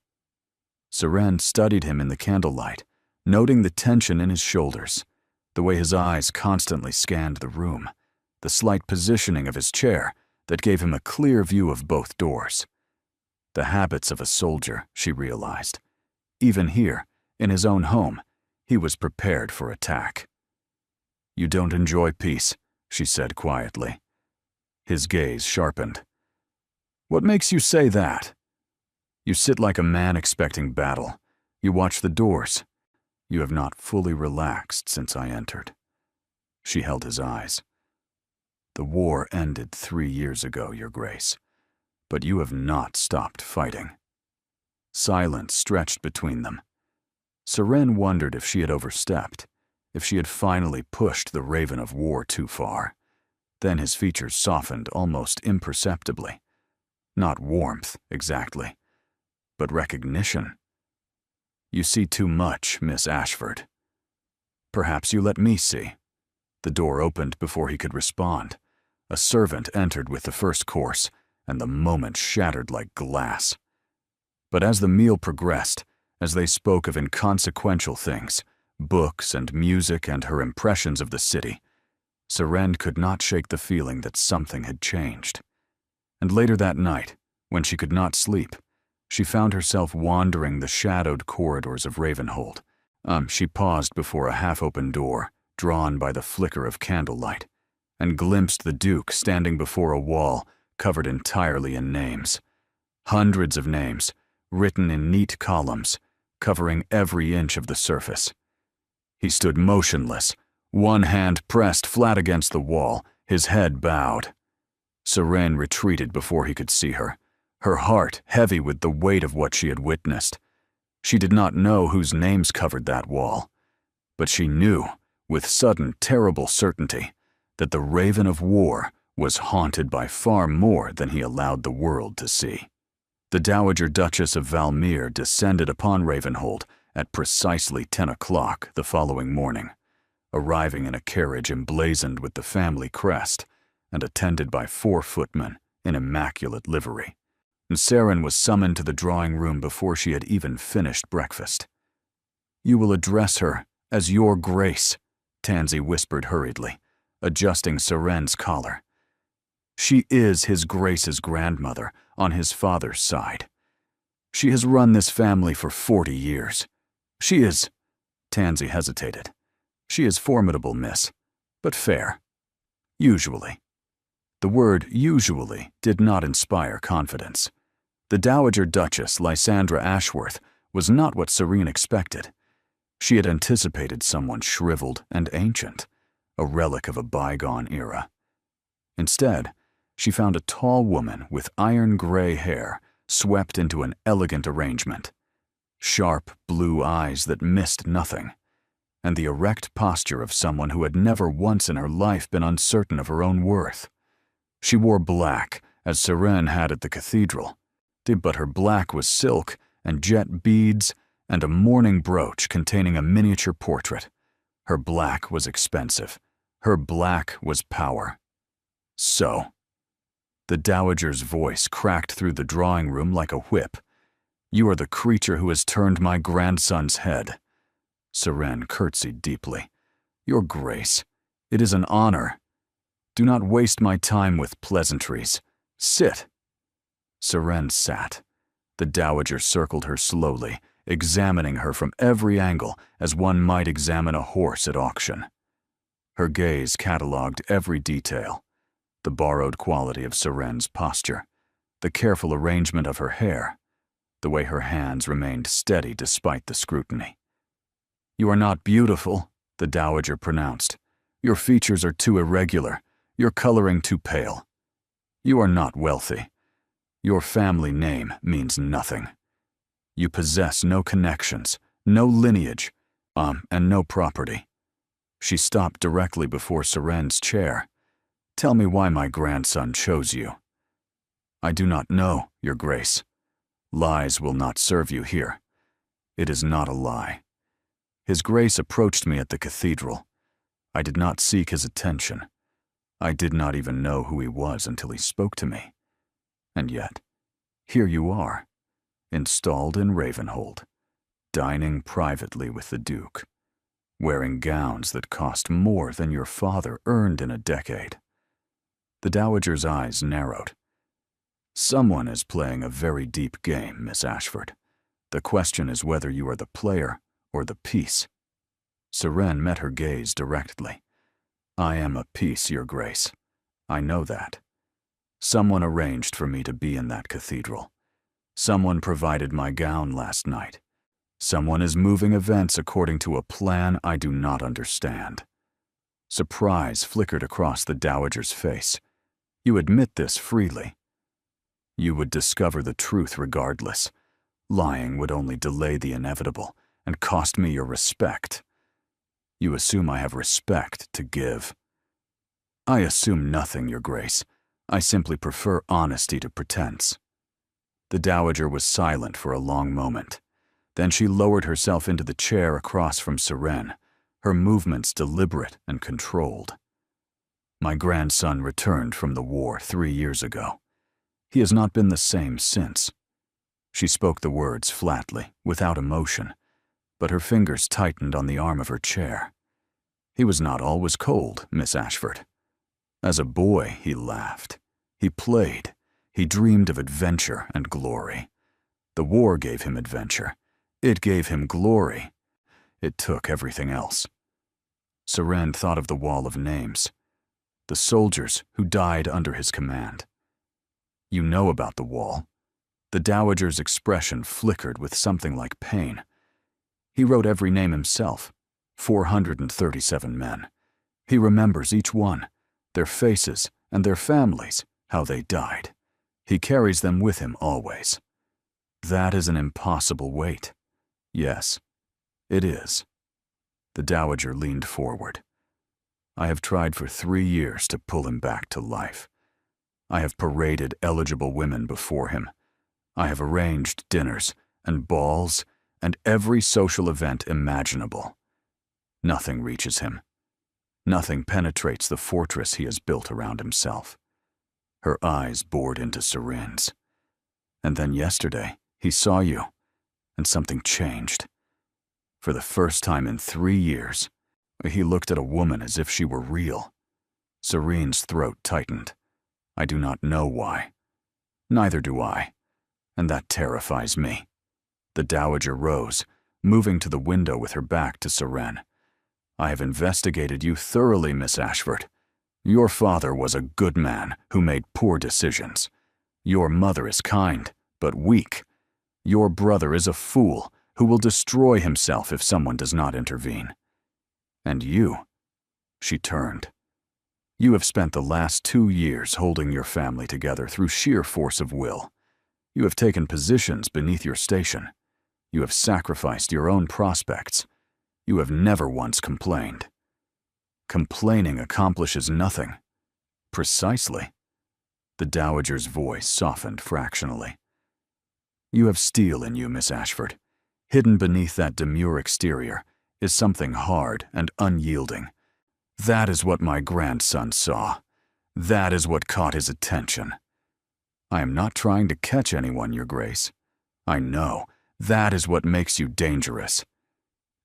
Seren studied him in the candlelight, noting the tension in his shoulders, the way his eyes constantly scanned the room, the slight positioning of his chair that gave him a clear view of both doors. The habits of a soldier, she realized. Even here, in his own home, he was prepared for attack. You don't enjoy peace, she said quietly. His gaze sharpened. What makes you say that? You sit like a man expecting battle. You watch the doors. You have not fully relaxed since I entered. She held his eyes. The war ended 3 years ago, Your Grace, but you have not stopped fighting. Silence stretched between them. Seren wondered if she had overstepped, if she had finally pushed the Raven of War too far. Then his features softened almost imperceptibly. Not warmth, exactly, but recognition. You see too much, Miss Ashford. Perhaps you let me see. The door opened before he could respond. A servant entered with the first course, and the moment shattered like glass. But as the meal progressed, as they spoke of inconsequential things, books and music and her impressions of the city, Seren could not shake the feeling that something had changed. And later that night, when she could not sleep, she found herself wandering the shadowed corridors of Ravenhold. She paused before a half-open door, drawn by the flicker of candlelight, and glimpsed the Duke standing before a wall covered entirely in names. Hundreds of names, written in neat columns, covering every inch of the surface. He stood motionless, one hand pressed flat against the wall, his head bowed. Seren retreated before he could see her, her heart heavy with the weight of what she had witnessed. She did not know whose names covered that wall, but she knew, with sudden, terrible certainty, that the Raven of War was haunted by far more than he allowed the world to see. The Dowager Duchess of Valmere descended upon Ravenhold at precisely 10 o'clock the following morning, arriving in a carriage emblazoned with the family crest and attended by 4 footmen in immaculate livery. Seren was summoned to the drawing room before she had even finished breakfast. "You will address her as Your Grace," Tansy whispered hurriedly, adjusting Seren's collar. "She is His Grace's grandmother on his father's side. She has run this family for 40 years. She is—" Tansy hesitated. "She is formidable, miss, but fair. Usually." The word usually did not inspire confidence. The Dowager Duchess, Lysandra Ashworth, was not what Seren expected. She had anticipated someone shriveled and ancient, a relic of a bygone era. Instead, she found a tall woman with iron-gray hair swept into an elegant arrangement, sharp blue eyes that missed nothing, and the erect posture of someone who had never once in her life been uncertain of her own worth. She wore black, as Seren had at the cathedral, but her black was silk and jet beads and a mourning brooch containing a miniature portrait. Her black was expensive. Her black was power. "So," the Dowager's voice cracked through the drawing room like a whip, "you are the creature who has turned my grandson's head." Seren curtsied deeply. "Your Grace, it is an honor. Do not waste my time with pleasantries. Sit." Seren sat. The Dowager circled her slowly, examining her from every angle as one might examine a horse at auction. Her gaze catalogued every detail: the borrowed quality of Seren's posture, the careful arrangement of her hair, the way her hands remained steady despite the scrutiny. "You are not beautiful," the Dowager pronounced. "Your features are too irregular, your coloring too pale. You are not wealthy. Your family name means nothing. You possess no connections, no lineage, and no property." She stopped directly before Seren's chair. "Tell me why my grandson chose you." "I do not know, Your Grace. Lies will not serve you here. It is not a lie. His Grace approached me at the cathedral. I did not seek his attention. I did not even know who he was until he spoke to me. And yet, here you are, installed in Ravenhold, dining privately with the Duke, wearing gowns that cost more than your father earned in a decade." The Dowager's eyes narrowed. "Someone is playing a very deep game, Miss Ashford. The question is whether you are the player or the piece." Seren met her gaze directly. "I am a piece, Your Grace. I know that. Someone arranged for me to be in that cathedral. Someone provided my gown last night. Someone is moving events according to a plan I do not understand. Surprise flickered across the dowager's face. You admit this freely. You would discover the truth regardless. Lying would only delay the inevitable and cost me your respect. You assume I have respect to give. I assume nothing, Your Grace. I simply prefer honesty to pretense. The dowager was silent for a long moment. Then she lowered herself into the chair across from Seren, her movements deliberate and controlled. My grandson returned from the war 3 years ago. He has not been the same since. She spoke the words flatly, without emotion, but her fingers tightened on the arm of her chair. He was not always cold, Miss Ashford. As a boy, he laughed. He played. He dreamed of adventure and glory. The war gave him adventure. It gave him glory. It took everything else. Seren thought of the wall of names, the soldiers who died under his command. You know about the wall. The dowager's expression flickered with something like pain. He wrote every name himself, 437 men. He remembers each one, their faces and their families, how they died. He carries them with him always. That is an impossible weight. Yes, it is. The dowager leaned forward. I have tried for 3 years to pull him back to life. I have paraded eligible women before him. I have arranged dinners and balls and every social event imaginable. Nothing reaches him. Nothing penetrates the fortress he has built around himself. Her eyes bored into Seren's. And then yesterday, he saw you, and something changed. For the first time in 3 years, he looked at a woman as if she were real. Serene's throat tightened. I do not know why. Neither do I, and that terrifies me. The dowager rose, moving to the window with her back to Seren. I have investigated you thoroughly, Miss Ashford. Your father was a good man who made poor decisions. Your mother is kind, but weak. Your brother is a fool who will destroy himself if someone does not intervene. And you, she turned. You have spent the last 2 years holding your family together through sheer force of will. You have taken positions beneath your station. You have sacrificed your own prospects. You have never once complained. Complaining accomplishes nothing. Precisely. The dowager's voice softened fractionally. You have steel in you, Miss Ashford. Hidden beneath that demure exterior is something hard and unyielding. That is what my grandson saw. That is what caught his attention. I am not trying to catch anyone, Your Grace. I know. That is what makes you dangerous.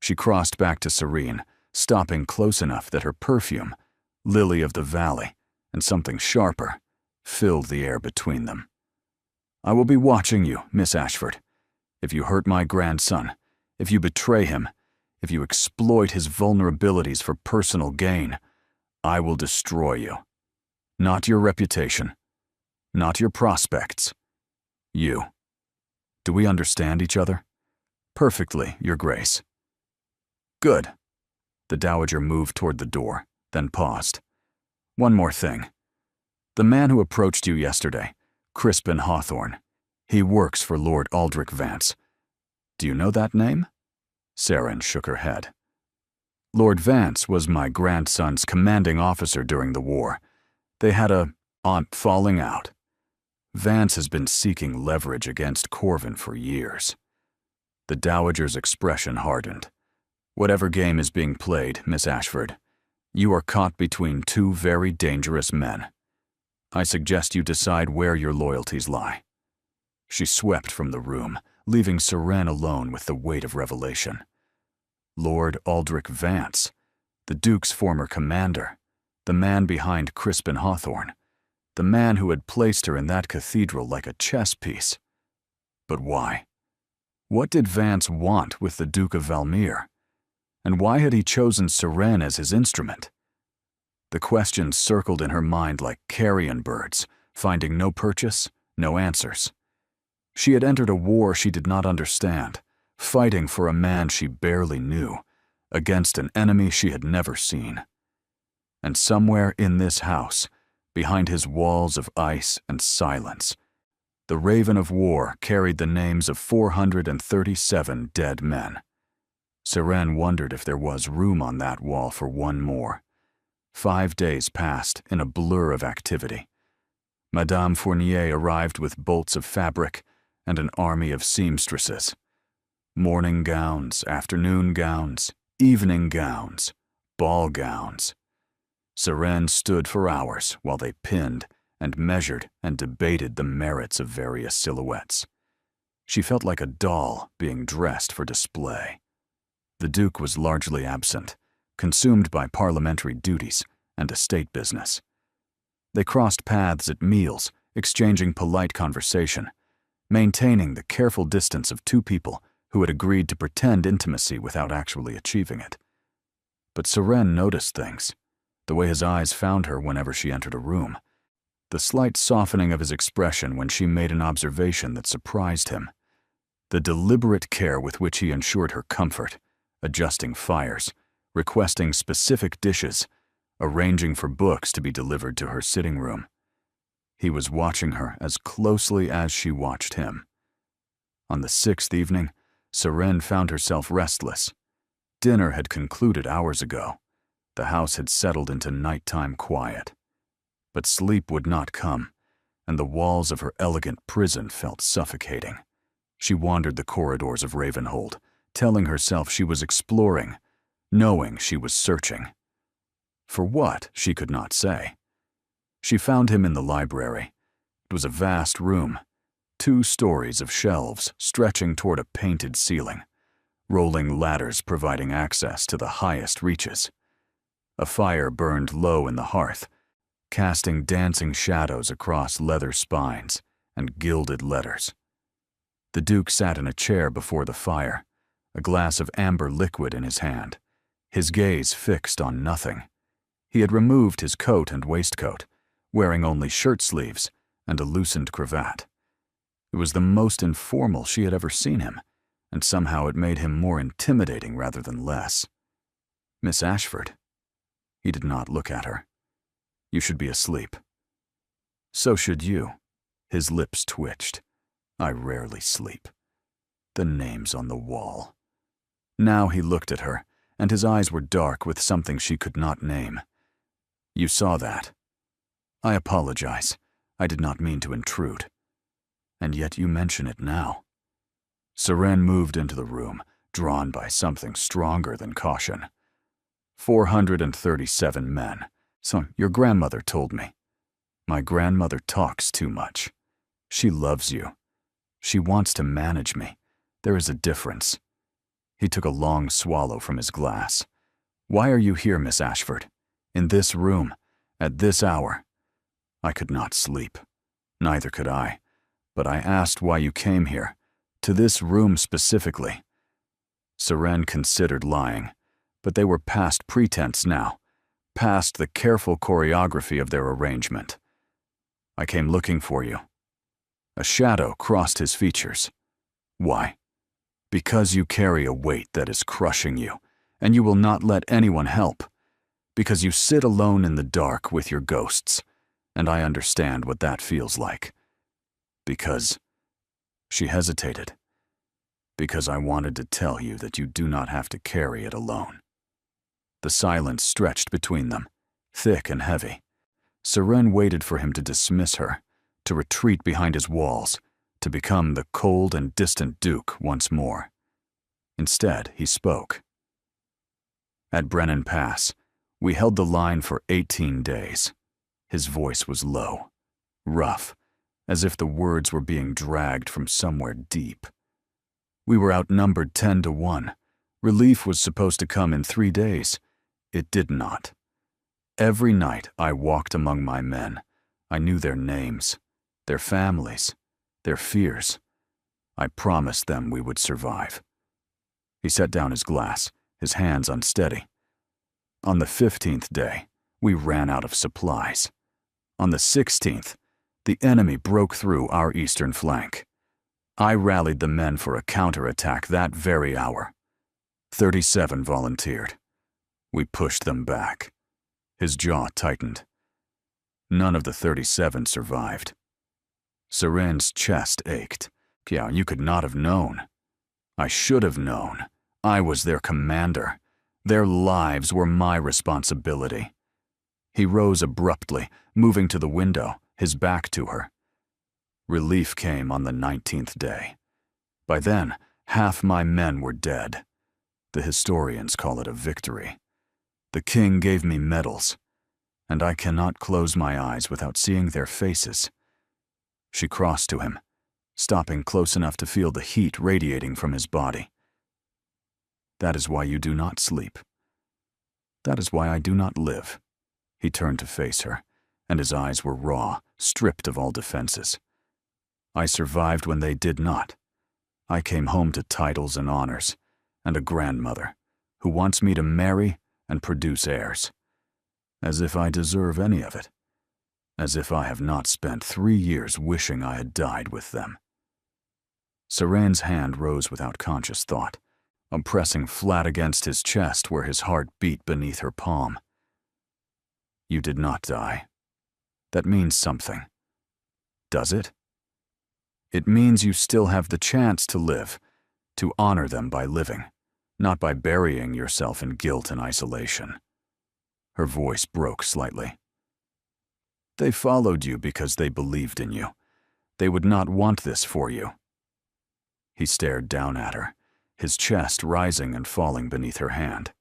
She crossed back to Serene, stopping close enough that her perfume, lily of the valley, and something sharper, filled the air between them. I will be watching you, Miss Ashford. If you hurt my grandson, if you betray him, if you exploit his vulnerabilities for personal gain, I will destroy you. Not your reputation. Not your prospects. You. Do we understand each other? Perfectly, Your Grace. Good. The dowager moved toward the door, then paused. One more thing. The man who approached you yesterday, Crispin Hawthorne, he works for Lord Aldrich Vance. Do you know that name? Seren shook her head. Lord Vance was my grandson's commanding officer during the war. They had a falling out. Vance has been seeking leverage against Corvin for years. The dowager's expression hardened. Whatever game is being played, Miss Ashford, you are caught between 2 very dangerous men. I suggest you decide where your loyalties lie. She swept from the room, leaving Seren alone with the weight of revelation. Lord Aldrich Vance, the Duke's former commander, the man behind Crispin Hawthorne, the man who had placed her in that cathedral like a chess piece. But why? What did Vance want with the Duke of Valmere? And why had he chosen Seren as his instrument? The questions circled in her mind like carrion birds, finding no purchase, no answers. She had entered a war she did not understand, fighting for a man she barely knew, against an enemy she had never seen. And somewhere in this house, behind his walls of ice and silence, the Raven of War carried the names of 437 dead men. Seren wondered if there was room on that wall for one more. 5 days passed in a blur of activity. Madame Fournier arrived with bolts of fabric and an army of seamstresses. Morning gowns, afternoon gowns, evening gowns, ball gowns. Seren stood for hours while they pinned and measured and debated the merits of various silhouettes. She felt like a doll being dressed for display. The Duke was largely absent, consumed by parliamentary duties and estate business. They crossed paths at meals, exchanging polite conversation, maintaining the careful distance of two people who had agreed to pretend intimacy without actually achieving it. But Seren noticed things, the way his eyes found her whenever she entered a room, the slight softening of his expression when she made an observation that surprised him, the deliberate care with which he ensured her comfort, adjusting fires, requesting specific dishes, arranging for books to be delivered to her sitting room. He was watching her as closely as she watched him. On the 6th evening, Seren found herself restless. Dinner had concluded hours ago. The house had settled into nighttime quiet. But sleep would not come, and the walls of her elegant prison felt suffocating. She wandered the corridors of Ravenhold, telling herself she was exploring, knowing she was searching. For what, she could not say. She found him in the library. It was a vast room, 2 stories of shelves stretching toward a painted ceiling, rolling ladders providing access to the highest reaches. A fire burned low in the hearth, casting dancing shadows across leather spines and gilded letters. The Duke sat in a chair before the fire, a glass of amber liquid in his hand, his gaze fixed on nothing. He had removed his coat and waistcoat, wearing only shirt sleeves and a loosened cravat. It was the most informal she had ever seen him, and somehow it made him more intimidating rather than less. "Miss Ashford." He did not look at her. "You should be asleep." "So should you." His lips twitched. "I rarely sleep." The names on the wall. Now he looked at her, and his eyes were dark with something she could not name. "You saw that." "I apologize. I did not mean to intrude." "And yet you mention it now." Seren moved into the room, drawn by something stronger than caution. 437 men. So your grandmother told me. My grandmother talks too much. She loves you. She wants to manage me. There is a difference. He took a long swallow from his glass. "Why are you here, Miss Ashford? In this room, at this hour?" "I could not sleep. Neither could I. But I asked why you came here, to this room specifically." Seren considered lying, but they were past pretense now, past the careful choreography of their arrangement. "I came looking for you." A shadow crossed his features. "Why?" "Because you carry a weight that is crushing you, and you will not let anyone help. Because you sit alone in the dark with your ghosts, and I understand what that feels like. Because..." She hesitated. "Because I wanted to tell you that you do not have to carry it alone." The silence stretched between them, thick and heavy. Seren waited for him to dismiss her, to retreat behind his walls, to become the cold and distant Duke once more. Instead, he spoke. "At Brennan Pass, we held the line for 18 days. His voice was low, rough, as if the words were being dragged from somewhere deep. "We were outnumbered 10 to 1. Relief was supposed to come in 3 days. It did not. Every night I walked among my men. I knew their names, their families, their fears. I promised them we would survive." He set down his glass, his hands unsteady. "On the 15th day, we ran out of supplies. On the 16th, The enemy broke through our eastern flank. I rallied the men for a counterattack that very hour. 37 volunteered. We pushed them back. His jaw tightened. None of the 37 survived. Seren's chest ached. Yeah, you could not have known. I should have known. I was their commander. Their lives were my responsibility. He rose abruptly, moving to the window, his back to her. Relief came on the 19th day. By then, half my men were dead. The historians call it a victory. The king gave me medals, and I cannot close my eyes without seeing their faces. She crossed to him, stopping close enough to feel the heat radiating from his body. That is why you do not sleep. That is why I do not live. He turned to face her, and his eyes were raw, stripped of all defenses. I survived when they did not. I came home to titles and honors, and a grandmother who wants me to marry and produce heirs. As if I deserve any of it. As if I have not spent 3 years wishing I had died with them. Seren's hand rose without conscious thought, pressing flat against his chest where his heart beat beneath her palm. You did not die. That means something. Does it? It means you still have the chance to live, to honor them by living, not by burying yourself in guilt and isolation. Her voice broke slightly. They followed you because they believed in you. They would not want this for you. He stared down at her, his chest rising and falling beneath her hand,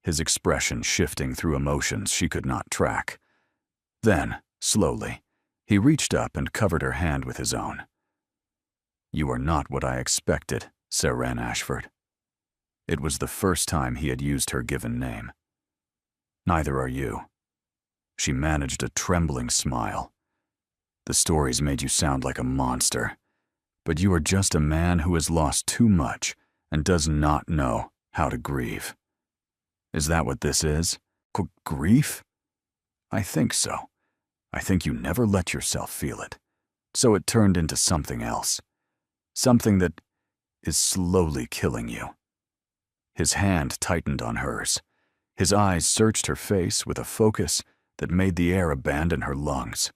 his expression shifting through emotions she could not track. Then, slowly, he reached up and covered her hand with his own. You are not what I expected, Seren Ashford. It was the first time he had used her given name. Neither are you. She managed a trembling smile. The stories made you sound like a monster, but you are just a man who has lost too much and does not know how to grieve. Is that what this is? Grief? I think so. I think you never let yourself feel it, so it turned into something else. Something that is slowly killing you. His hand tightened on hers. His eyes searched her face with a focus that made the air abandon her lungs.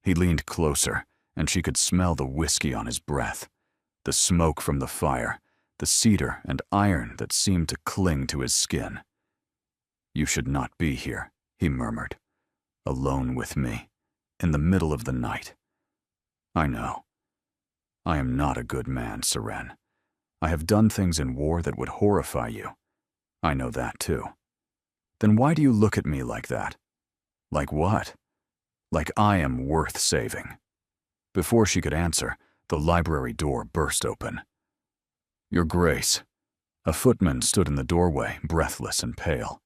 He leaned closer, and she could smell the whiskey on his breath, the smoke from the fire, the cedar and iron that seemed to cling to his skin. You should not be here, he murmured, alone with me, in the middle of the night. I know. I am not a good man, Seren. I have done things in war that would horrify you. I know that too. Then why do you look at me like that? Like what? Like I am worth saving. Before she could answer, the library door burst open. Your Grace. A footman stood in the doorway, breathless and pale.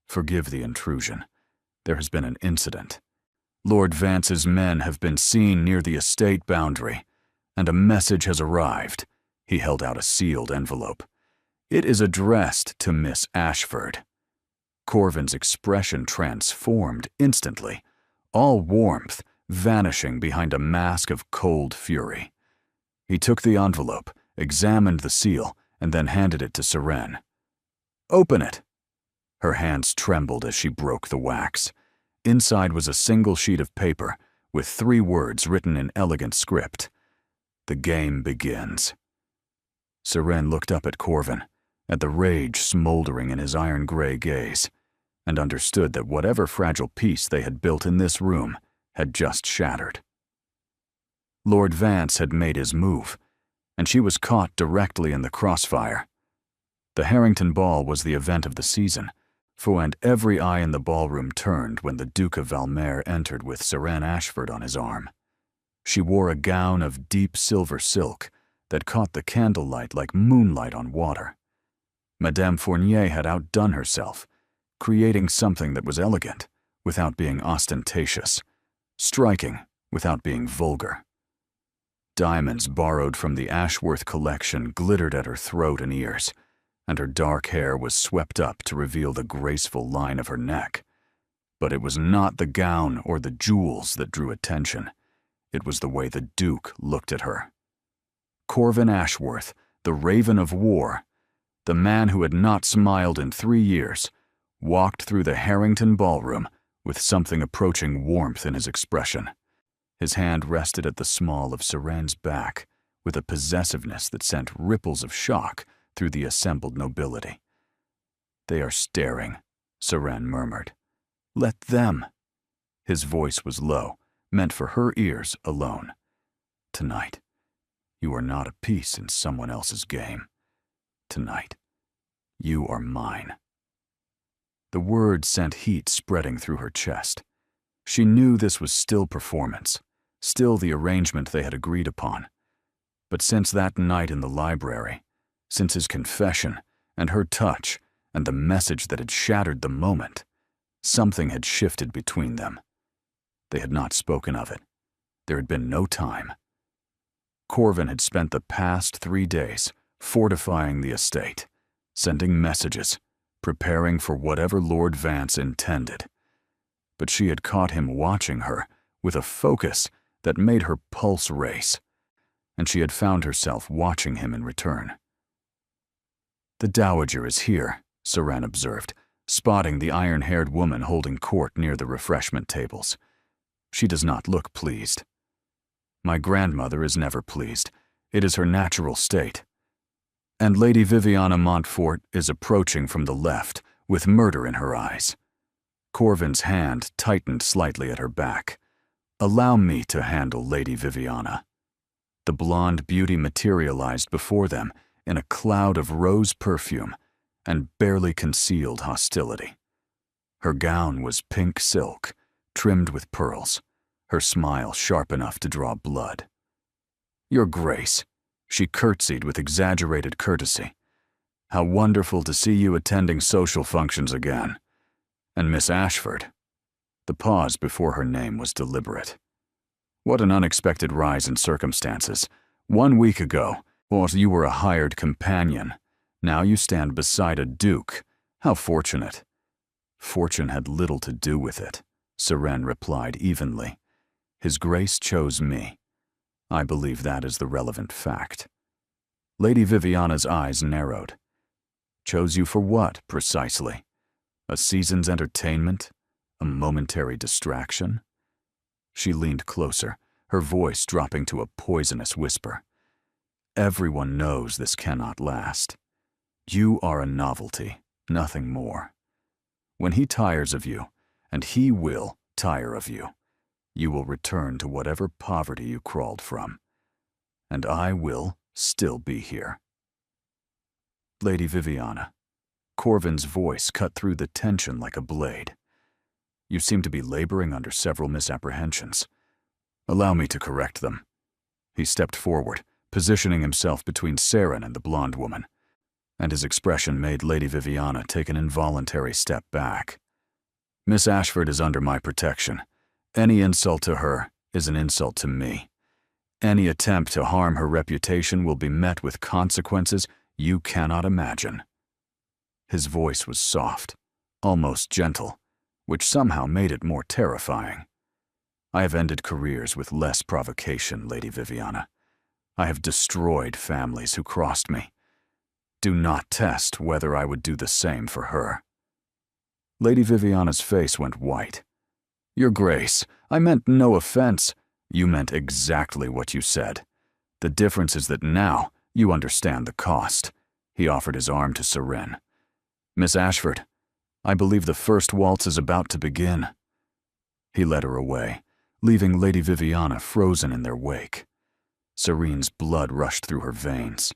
Forgive the intrusion. There has been an incident. Lord Vance's men have been seen near the estate boundary, and a message has arrived. He held out a sealed envelope. It is addressed to Miss Ashford. Corvin's expression transformed instantly, all warmth vanishing behind a mask of cold fury. He took the envelope, examined the seal, and then handed it to Seren. Open it. Her hands trembled as she broke the wax. Inside was a single sheet of paper with 3 words written in elegant script. The game begins. Seren looked up at Corvin, at the rage smoldering in his iron-gray gaze, and understood that whatever fragile peace they had built in this room had just shattered. Lord Vance had made his move, and she was caught directly in the crossfire. The Harrington Ball was the event of the season, and every eye in the ballroom turned when the Duke of Valmere entered with Seren Ashford on his arm. She wore a gown of deep silver silk that caught the candlelight like moonlight on water. Madame Fournier had outdone herself, creating something that was elegant without being ostentatious, striking without being vulgar. Diamonds borrowed from the Ashworth collection glittered at her throat and ears, and her dark hair was swept up to reveal the graceful line of her neck. But it was not the gown or the jewels that drew attention. It was the way the Duke looked at her. Corvin Ashworth, the Raven of War, the man who had not smiled in 3 years, walked through the Harrington ballroom with something approaching warmth in his expression. His hand rested at the small of Seren's back with a possessiveness that sent ripples of shock through the assembled nobility. "They are staring," Seren murmured. "Let them." His voice was low, meant for her ears alone. "Tonight, you are not a piece in someone else's game. Tonight, you are mine." The word sent heat spreading through her chest. She knew this was still performance, still the arrangement they had agreed upon. But since that night in the library, since his confession and her touch and the message that had shattered the moment, something had shifted between them. They had not spoken of it. There had been no time. Corvin had spent the past 3 days fortifying the estate, sending messages, preparing for whatever Lord Vance intended. But she had caught him watching her with a focus that made her pulse race, and she had found herself watching him in return. "The Dowager is here," Seren observed, spotting the iron-haired woman holding court near the refreshment tables. "She does not look pleased." "My grandmother is never pleased. It is her natural state." "And Lady Viviana Montfort is approaching from the left, with murder in her eyes." Corvin's hand tightened slightly at her back. "Allow me to handle Lady Viviana." The blonde beauty materialized before them in a cloud of rose perfume and barely concealed hostility. Her gown was pink silk, trimmed with pearls, her smile sharp enough to draw blood. "Your Grace," she curtsied with exaggerated courtesy. "How wonderful to see you attending social functions again. And Miss Ashford." The pause before her name was deliberate. "What an unexpected rise in circumstances. 1 week ago, you were a hired companion. Now you stand beside a duke. How fortunate." "Fortune had little to do with it," Seren replied evenly. "His Grace chose me. I believe that is the relevant fact." Lady Viviana's eyes narrowed. "Chose you for what, precisely? A season's entertainment? A momentary distraction?" She leaned closer, her voice dropping to a poisonous whisper. "Everyone knows this cannot last. You are a novelty, nothing more. When he tires of you, and he will tire of you, you will return to whatever poverty you crawled from. And I will still be here." "Lady Viviana," Corvin's voice cut through the tension like a blade. "You seem to be laboring under several misapprehensions. Allow me to correct them." He stepped forward, positioning himself between Seren and the blonde woman, and his expression made Lady Viviana take an involuntary step back. "Miss Ashford is under my protection. Any insult to her is an insult to me. Any attempt to harm her reputation will be met with consequences you cannot imagine." His voice was soft, almost gentle, which somehow made it more terrifying. "I have ended careers with less provocation, Lady Viviana. I have destroyed families who crossed me. Do not test whether I would do the same for her." Lady Viviana's face went white. "Your Grace, I meant no offense." "You meant exactly what you said. The difference is that now you understand the cost." He offered his arm to Seren. "Miss Ashford, I believe the first waltz is about to begin." He led her away, leaving Lady Viviana frozen in their wake. Serene's blood rushed through her veins.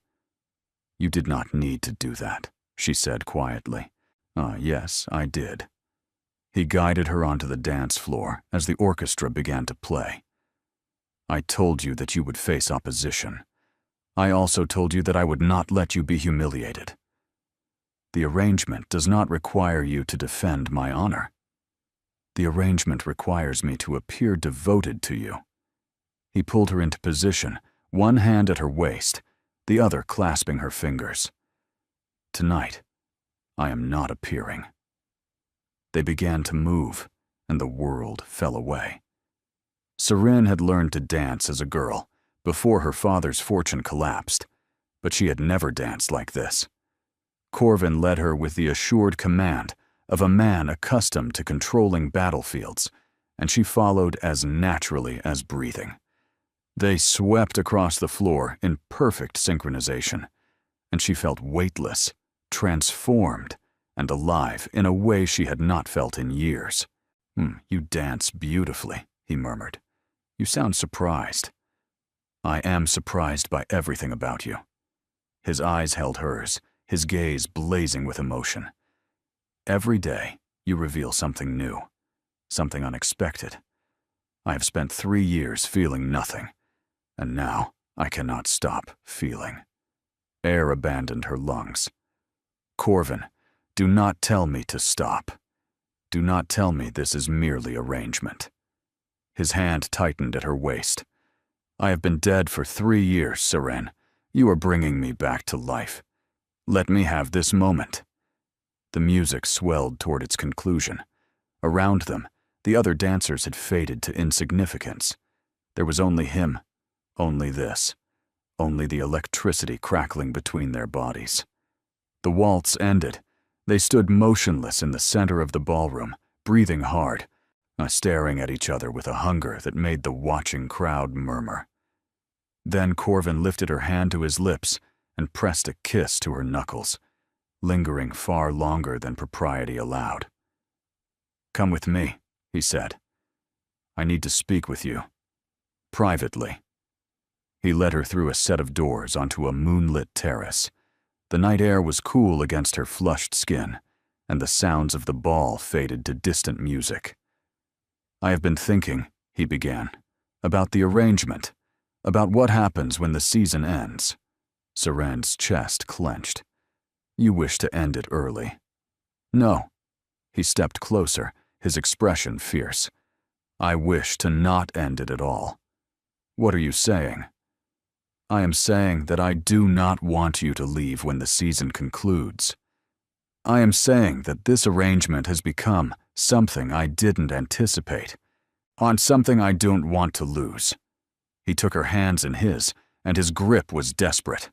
"You did not need to do that," she said quietly. "Ah, yes, I did." He guided her onto the dance floor as the orchestra began to play. "I told you that you would face opposition. I also told you that I would not let you be humiliated. The arrangement does not require you to defend my honor. The arrangement requires me to appear devoted to you." He pulled her into position, one hand at her waist, the other clasping her fingers. "Tonight, I am not appearing." They began to move, and the world fell away. Seren had learned to dance as a girl, before her father's fortune collapsed, but she had never danced like this. Corvin led her with the assured command of a man accustomed to controlling battlefields, and she followed as naturally as breathing. They swept across the floor in perfect synchronization, and she felt weightless, transformed, and alive in a way she had not felt in years. You dance beautifully," he murmured. "You sound surprised." "I am surprised by everything about you." His eyes held hers, his gaze blazing with emotion. "Every day, you reveal something new, something unexpected. I have spent 3 years feeling nothing, and now I cannot stop feeling." Air abandoned her lungs. "Corvin, do not tell me to stop. Do not tell me this is merely arrangement." His hand tightened at her waist. "I have been dead for 3 years, Seren. You are bringing me back to life. Let me have this moment." The music swelled toward its conclusion. Around them, the other dancers had faded to insignificance. There was only him, only this, only the electricity crackling between their bodies. The waltz ended. They stood motionless in the center of the ballroom, breathing hard, staring at each other with a hunger that made the watching crowd murmur. Then Corvin lifted her hand to his lips and pressed a kiss to her knuckles, lingering far longer than propriety allowed. "Come with me," he said. "I need to speak with you. Privately." He led her through a set of doors onto a moonlit terrace. The night air was cool against her flushed skin, and the sounds of the ball faded to distant music. "I have been thinking," he began, "about the arrangement, about what happens when the season ends." Seren's chest clenched. "You wish to end it early." "No." He stepped closer, his expression fierce. "I wish to not end it at all." "What are you saying?" "I am saying that I do not want you to leave when the season concludes. I am saying that this arrangement has become something I didn't anticipate, on something I don't want to lose." He took her hands in his, and his grip was desperate.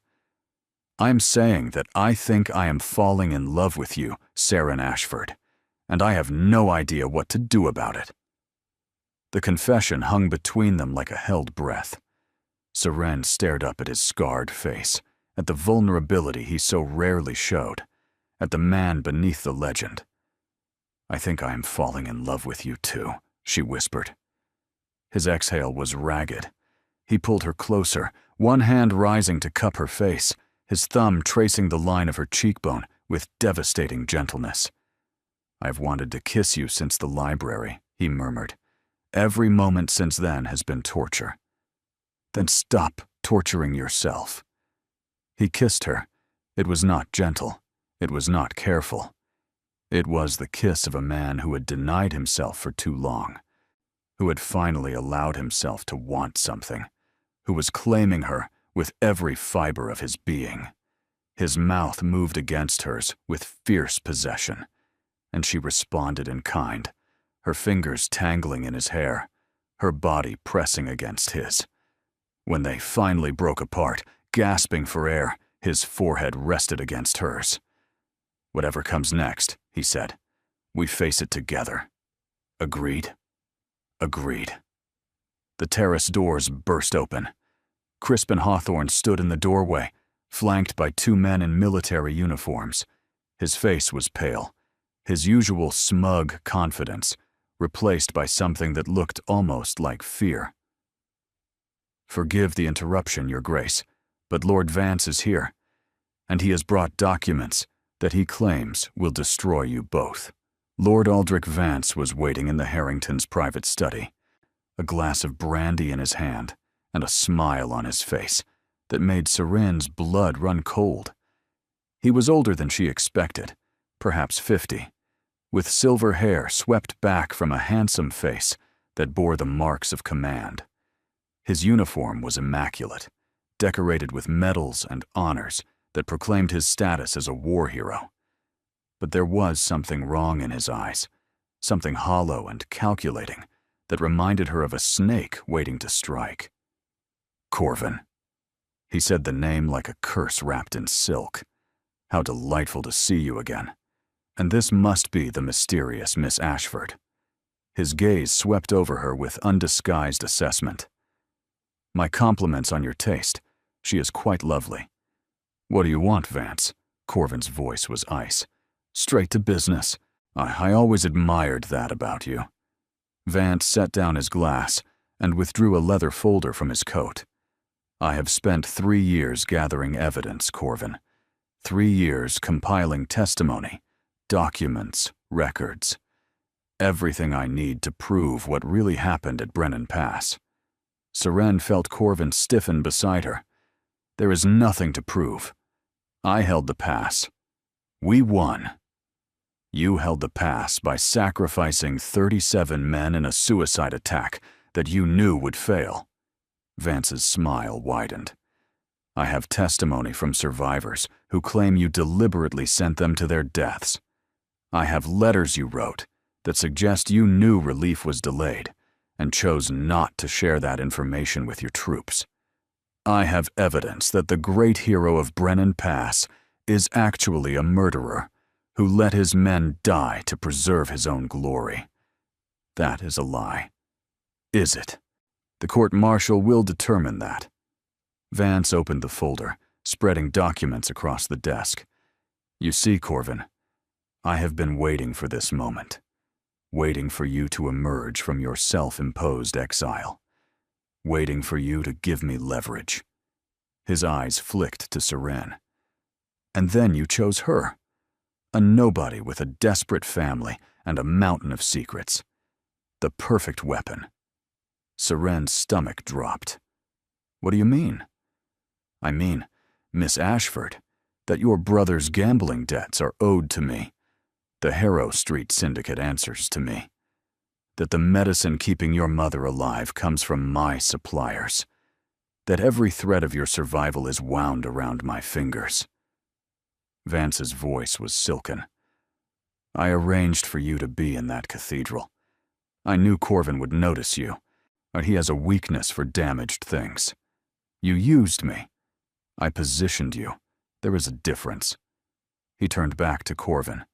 "I'm saying that I think I am falling in love with you, Seren Ashford, and I have no idea what to do about it." The confession hung between them like a held breath. Seren stared up at his scarred face, at the vulnerability he so rarely showed, at the man beneath the legend. "I think I am falling in love with you too," she whispered. His exhale was ragged. He pulled her closer, one hand rising to cup her face, his thumb tracing the line of her cheekbone with devastating gentleness. "I've wanted to kiss you since the library," he murmured. "Every moment since then has been torture." "Then stop torturing yourself." He kissed her. It was not gentle. It was not careful. It was the kiss of a man who had denied himself for too long, who had finally allowed himself to want something, who was claiming her with every fiber of his being. His mouth moved against hers with fierce possession, and she responded in kind, her fingers tangling in his hair, her body pressing against his. When they finally broke apart, gasping for air, his forehead rested against hers. "Whatever comes next," he said, "we face it together. Agreed?" "Agreed." The terrace doors burst open. Crispin Hawthorne stood in the doorway, flanked by 2 men in military uniforms. His face was pale, his usual smug confidence replaced by something that looked almost like fear. "Forgive the interruption, Your Grace, but Lord Vance is here, and he has brought documents that he claims will destroy you both." Lord Aldrich Vance was waiting in the Harringtons' private study, a glass of brandy in his hand and a smile on his face that made Seren's blood run cold. He was older than she expected, perhaps 50, with silver hair swept back from a handsome face that bore the marks of command. His uniform was immaculate, decorated with medals and honors that proclaimed his status as a war hero. But there was something wrong in his eyes, something hollow and calculating that reminded her of a snake waiting to strike. Corvin. He said the name like a curse wrapped in silk. How delightful to see you again. And this must be the mysterious Miss Ashford. His gaze swept over her with undisguised assessment. My compliments on your taste. She is quite lovely. What do you want, Vance? Corvin's voice was ice. Straight to business. I always admired that about you. Vance set down his glass and withdrew a leather folder from his coat. I have spent 3 years gathering evidence, Corvin. 3 years compiling testimony, documents, records. Everything I need to prove what really happened at Brennan Pass. Seren felt Corvin stiffen beside her. There is nothing to prove. I held the pass. We won. You held the pass by sacrificing 37 men in a suicide attack that you knew would fail. Vance's smile widened. I have testimony from survivors who claim you deliberately sent them to their deaths. I have letters you wrote that suggest you knew relief was delayed and chose not to share that information with your troops. I have evidence that the great hero of Brennan Pass is actually a murderer who let his men die to preserve his own glory. That is a lie. Is it? The court-martial will determine that. Vance opened the folder, spreading documents across the desk. You see, Corvin, I have been waiting for this moment. Waiting for you to emerge from your self-imposed exile. Waiting for you to give me leverage. His eyes flicked to Seren. And then you chose her. A nobody with a desperate family and a mountain of secrets. The perfect weapon. Seren's stomach dropped. What do you mean? I mean, Miss Ashford, that your brother's gambling debts are owed to me. The Harrow Street Syndicate answers to me. That the medicine keeping your mother alive comes from my suppliers. That every thread of your survival is wound around my fingers. Vance's voice was silken. I arranged for you to be in that cathedral. I knew Corvin would notice you, but he has a weakness for damaged things. You used me. I positioned you. There is a difference. He turned back to Corvin.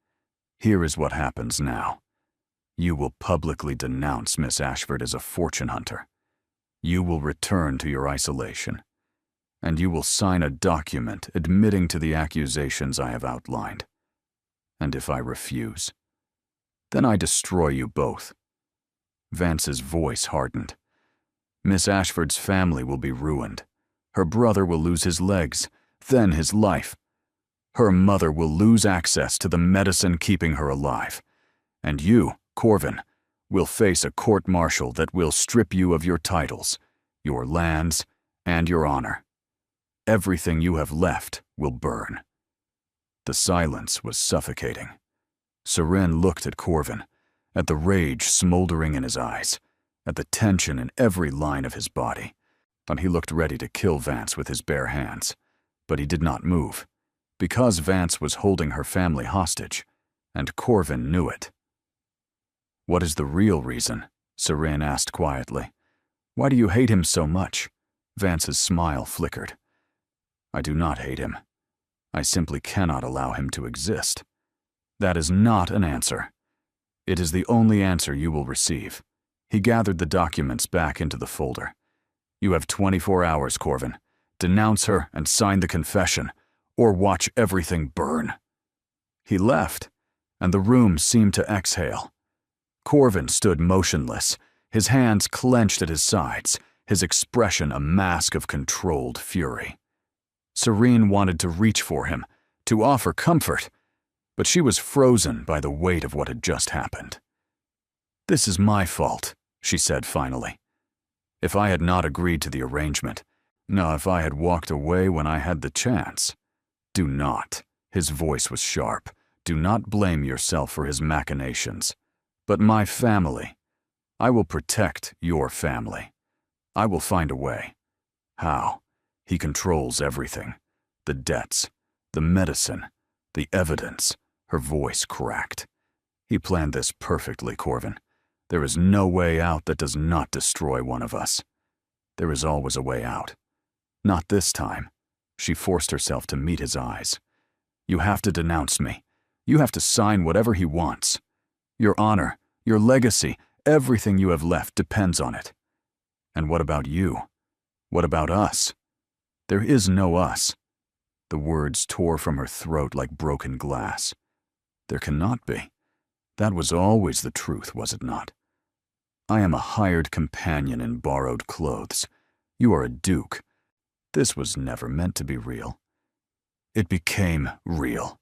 Here is what happens now. You will publicly denounce Miss Ashford as a fortune hunter. You will return to your isolation. And you will sign a document admitting to the accusations I have outlined. And if I refuse, then I destroy you both. Vance's voice hardened. Miss Ashford's family will be ruined. Her brother will lose his legs, then his life. Her mother will lose access to the medicine keeping her alive. And you, Corvin, will face a court-martial that will strip you of your titles, your lands, and your honor. Everything you have left will burn. The silence was suffocating. Seren looked at Corvin, at the rage smoldering in his eyes, at the tension in every line of his body. But he looked ready to kill Vance with his bare hands. But he did not move, because Vance was holding her family hostage, and Corvin knew it. What is the real reason? Seren asked quietly. Why do you hate him so much? Vance's smile flickered. I do not hate him. I simply cannot allow him to exist. That is not an answer. It is the only answer you will receive. He gathered the documents back into the folder. You have 24 hours, Corvin. Denounce her and sign the confession, or watch everything burn. He left, and the room seemed to exhale. Corvin stood motionless, his hands clenched at his sides, his expression a mask of controlled fury. Seren wanted to reach for him, to offer comfort, but she was frozen by the weight of what had just happened. This is my fault, she said finally. If I had not agreed to the arrangement, if I had walked away when I had the chance. Do not, his voice was sharp, do not blame yourself for his machinations. But my family, I will protect your family. I will find a way. How? He controls everything. The debts, the medicine, the evidence. Her voice cracked. He planned this perfectly, Corvin. There is no way out that does not destroy one of us. There is always a way out. Not this time. She forced herself to meet his eyes. You have to denounce me. You have to sign whatever he wants. Your honor, your legacy, everything you have left depends on it. And what about you? What about us? There is no us. The words tore from her throat like broken glass. There cannot be. That was always the truth, was it not? I am a hired companion in borrowed clothes. You are a duke. This was never meant to be real. It became real.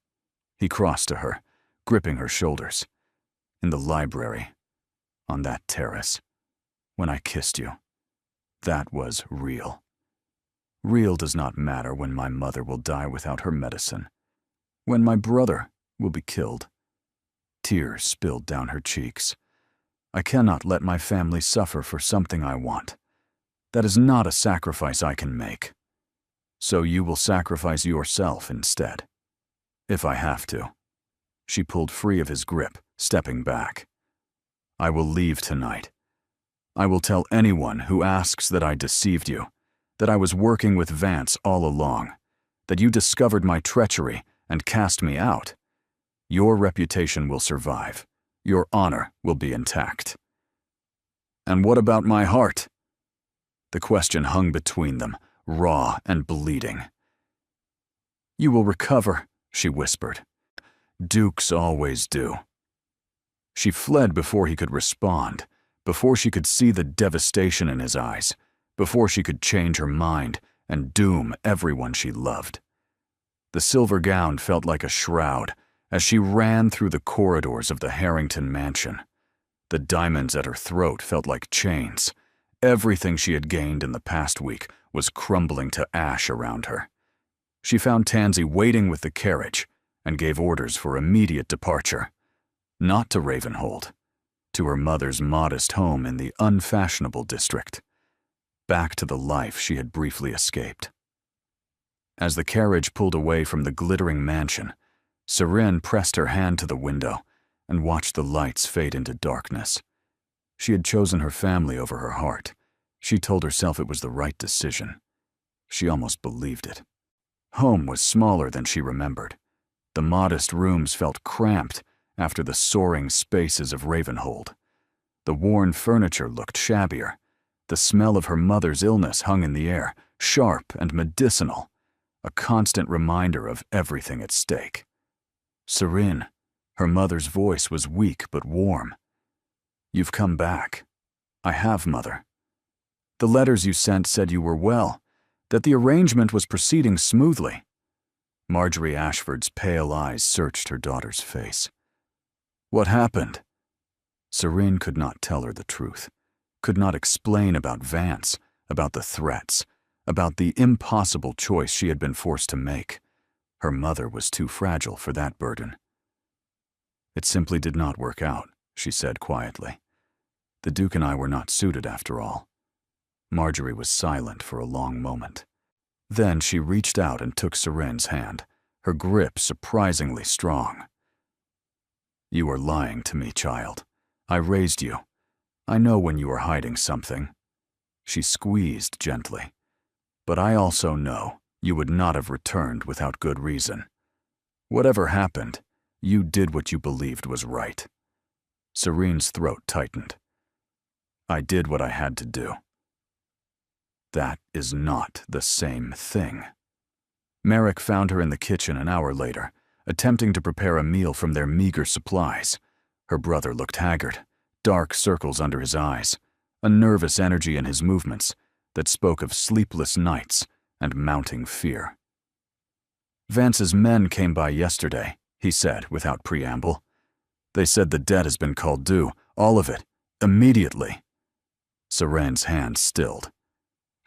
He crossed to her, gripping her shoulders. In the library, on that terrace, when I kissed you, that was real. Real does not matter when my mother will die without her medicine, when my brother will be killed. Tears spilled down her cheeks. I cannot let my family suffer for something I want. That is not a sacrifice I can make. So you will sacrifice yourself instead, if I have to. She pulled free of his grip, stepping back. I will leave tonight. I will tell anyone who asks that I deceived you, that I was working with Vance all along, that you discovered my treachery and cast me out. Your reputation will survive. Your honor will be intact. And what about my heart? The question hung between them, raw and bleeding. You will recover, she whispered. Dukes always do. She fled before he could respond, before she could see the devastation in his eyes, before she could change her mind and doom everyone she loved. The silver gown felt like a shroud as she ran through the corridors of the Harrington mansion. The diamonds at her throat felt like chains. Everything she had gained in the past week was crumbling to ash around her. She found Tansy waiting with the carriage and gave orders for immediate departure. Not to Ravenhold, to her mother's modest home in the unfashionable district. Back to the life she had briefly escaped. As the carriage pulled away from the glittering mansion, Seren pressed her hand to the window and watched the lights fade into darkness. She had chosen her family over her heart. She told herself it was the right decision. She almost believed it. Home was smaller than she remembered. The modest rooms felt cramped after the soaring spaces of Ravenhold. The worn furniture looked shabbier. The smell of her mother's illness hung in the air, sharp and medicinal, a constant reminder of everything at stake. Seren, her mother's voice was weak but warm. You've come back. I have, Mother. The letters you sent said you were well, that the arrangement was proceeding smoothly. Marjorie Ashford's pale eyes searched her daughter's face. What happened? Seren could not tell her the truth, could not explain about Vance, about the threats, about the impossible choice she had been forced to make. Her mother was too fragile for that burden. It simply did not work out, she said quietly. The Duke and I were not suited after all. Marjorie was silent for a long moment. Then she reached out and took Seren's hand, her grip surprisingly strong. You are lying to me, child. I raised you. I know when you are hiding something. She squeezed gently. But I also know you would not have returned without good reason. Whatever happened, you did what you believed was right. Serene's throat tightened. I did what I had to do. That is not the same thing. Merrick found her in the kitchen an hour later, attempting to prepare a meal from their meager supplies. Her brother looked haggard, dark circles under his eyes, a nervous energy in his movements that spoke of sleepless nights and mounting fear. Vance's men came by yesterday, he said without preamble. They said the debt has been called due, all of it, immediately. Seren's hand stilled.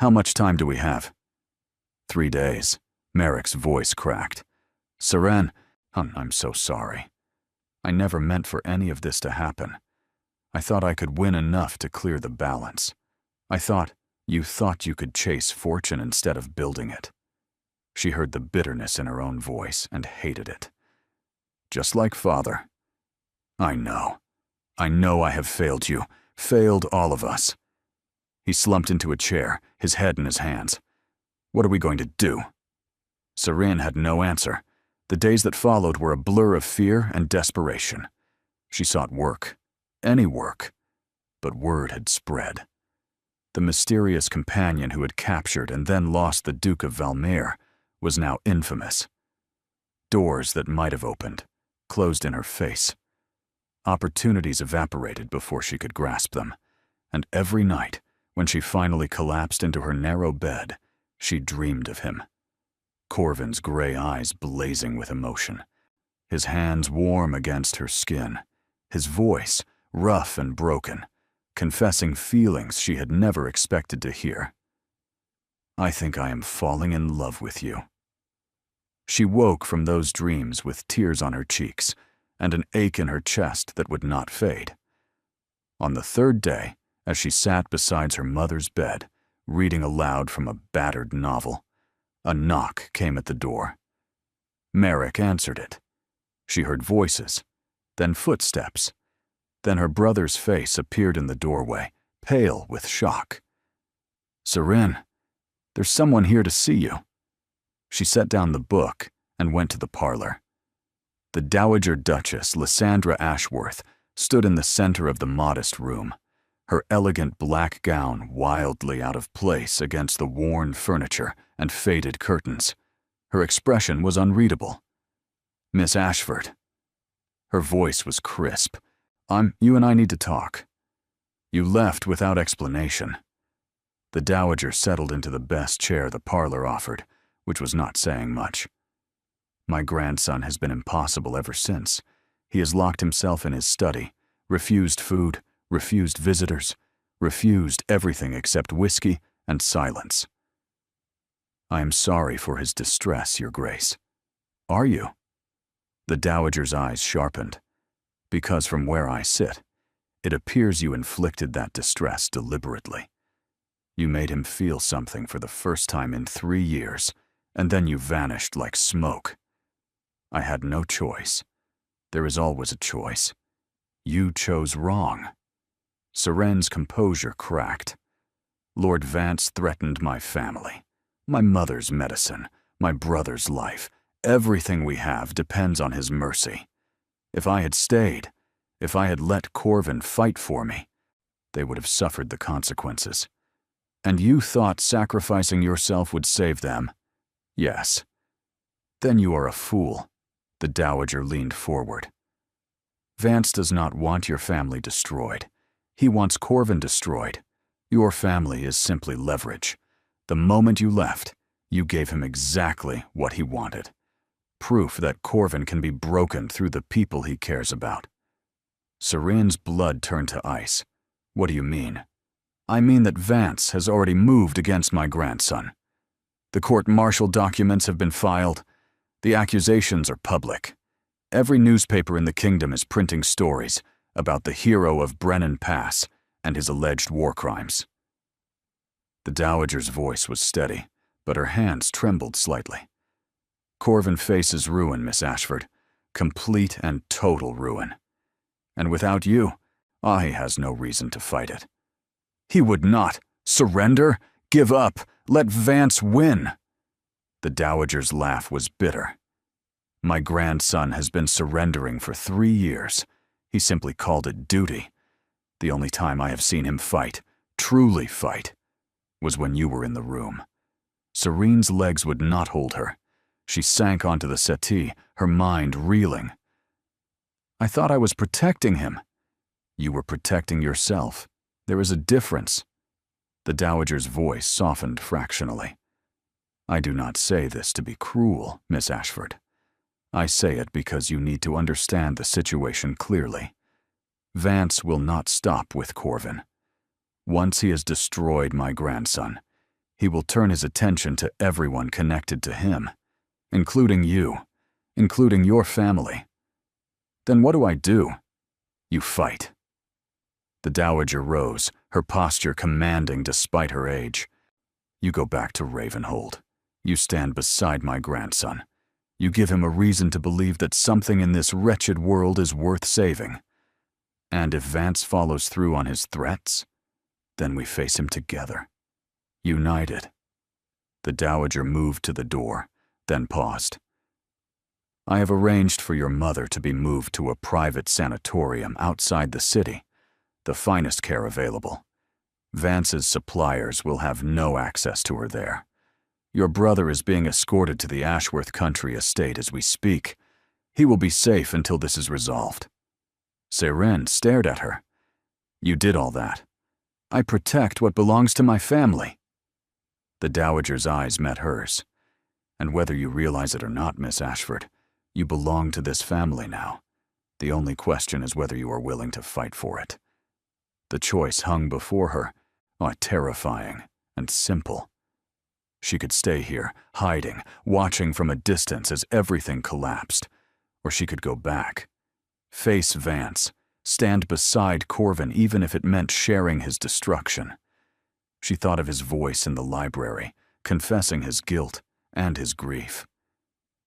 How much time do we have? 3 days. Merrick's voice cracked. Seren, I'm so sorry. I never meant for any of this to happen. I thought I could win enough to clear the balance. I thought you could chase fortune instead of building it. She heard the bitterness in her own voice and hated it. Just like Father. I know. I know I have failed you, failed all of us." He slumped into a chair, his head in his hands. "What are we going to do?" Seren had no answer. The days that followed were a blur of fear and desperation. She sought work, any work, but word had spread. The mysterious companion who had captured and then lost the Duke of Valmere was now infamous. Doors that might have opened closed in her face. Opportunities evaporated before she could grasp them, and every night, when she finally collapsed into her narrow bed, she dreamed of him. Corvin's gray eyes blazing with emotion, his hands warm against her skin, his voice rough and broken, confessing feelings she had never expected to hear. "I think I am falling in love with you." She woke from those dreams with tears on her cheeks and an ache in her chest that would not fade. On the third day, as she sat beside her mother's bed, reading aloud from a battered novel, a knock came at the door. Merrick answered it. She heard voices, then footsteps. Then her brother's face appeared in the doorway, pale with shock. "Seren, there's someone here to see you." She set down the book and went to the parlor. The Dowager Duchess Lysandra Ashworth stood in the center of the modest room, her elegant black gown wildly out of place against the worn furniture and faded curtains. Her expression was unreadable. "Miss Ashford." Her voice was crisp. You and I need to talk." "You left without explanation." The Dowager settled into the best chair the parlor offered, which was not saying much. "My grandson has been impossible ever since. He has locked himself in his study, refused food, refused visitors, refused everything except whiskey and silence." "I am sorry for his distress, Your Grace." "Are you?" The Dowager's eyes sharpened. "Because from where I sit, it appears you inflicted that distress deliberately. You made him feel something for the first time in 3 years, and then you vanished like smoke. I had no choice. There is always a choice. You chose wrong." Seren's composure cracked. "Lord Vance threatened my family, my mother's medicine, my brother's life. Everything we have depends on his mercy. If I had stayed, if I had let Corvin fight for me, they would have suffered the consequences. And you thought sacrificing yourself would save them? Yes. Then you are a fool." The Dowager leaned forward. "Vance does not want your family destroyed. He wants Corvin destroyed. Your family is simply leverage. The moment you left, you gave him exactly what he wanted. Proof that Corvin can be broken through the people he cares about." Seren's blood turned to ice. "What do you mean?" "I mean that Vance has already moved against my grandson. The court-martial documents have been filed. The accusations are public. Every newspaper in the kingdom is printing stories about the hero of Brennan Pass and his alleged war crimes." The Dowager's voice was steady, but her hands trembled slightly. "Corvin faces ruin, Miss Ashford. Complete and total ruin. And without you, he has no reason to fight it." "He would not. Surrender? Give up? Let Vance win?" The Dowager's laugh was bitter. "My grandson has been surrendering for 3 years. He simply called it duty. The only time I have seen him fight, truly fight, was when you were in the room." Seren's legs would not hold her. She sank onto the settee, her mind reeling. "I thought I was protecting him." "You were protecting yourself. There is a difference." The Dowager's voice softened fractionally. "I do not say this to be cruel, Miss Ashford. I say it because you need to understand the situation clearly. Vance will not stop with Corvin. Once he has destroyed my grandson, he will turn his attention to everyone connected to him, including you, including your family. Then what do? You fight." The Dowager rose, her posture commanding despite her age. "You go back to Ravenhold. You stand beside my grandson. You give him a reason to believe that something in this wretched world is worth saving. And if Vance follows through on his threats, then we face him together, united. The Dowager moved to the door, then paused. I have arranged for your mother to be moved to a private sanatorium outside the city, the finest care available. Vance's suppliers will have no access to her there. Your brother is being escorted to the Ashworth country estate as we speak. He will be safe until this is resolved. Seren stared at her. You did all that. I protect what belongs to my family. The Dowager's eyes met hers. And whether you realize it or not, Miss Ashford, you belong to this family now. The only question is whether you are willing to fight for it. The choice hung before her, terrifying and simple. She could stay here, hiding, watching from a distance as everything collapsed. Or she could go back, face Vance, stand beside Corvin even if it meant sharing his destruction. She thought of his voice in the library, confessing his guilt and his grief.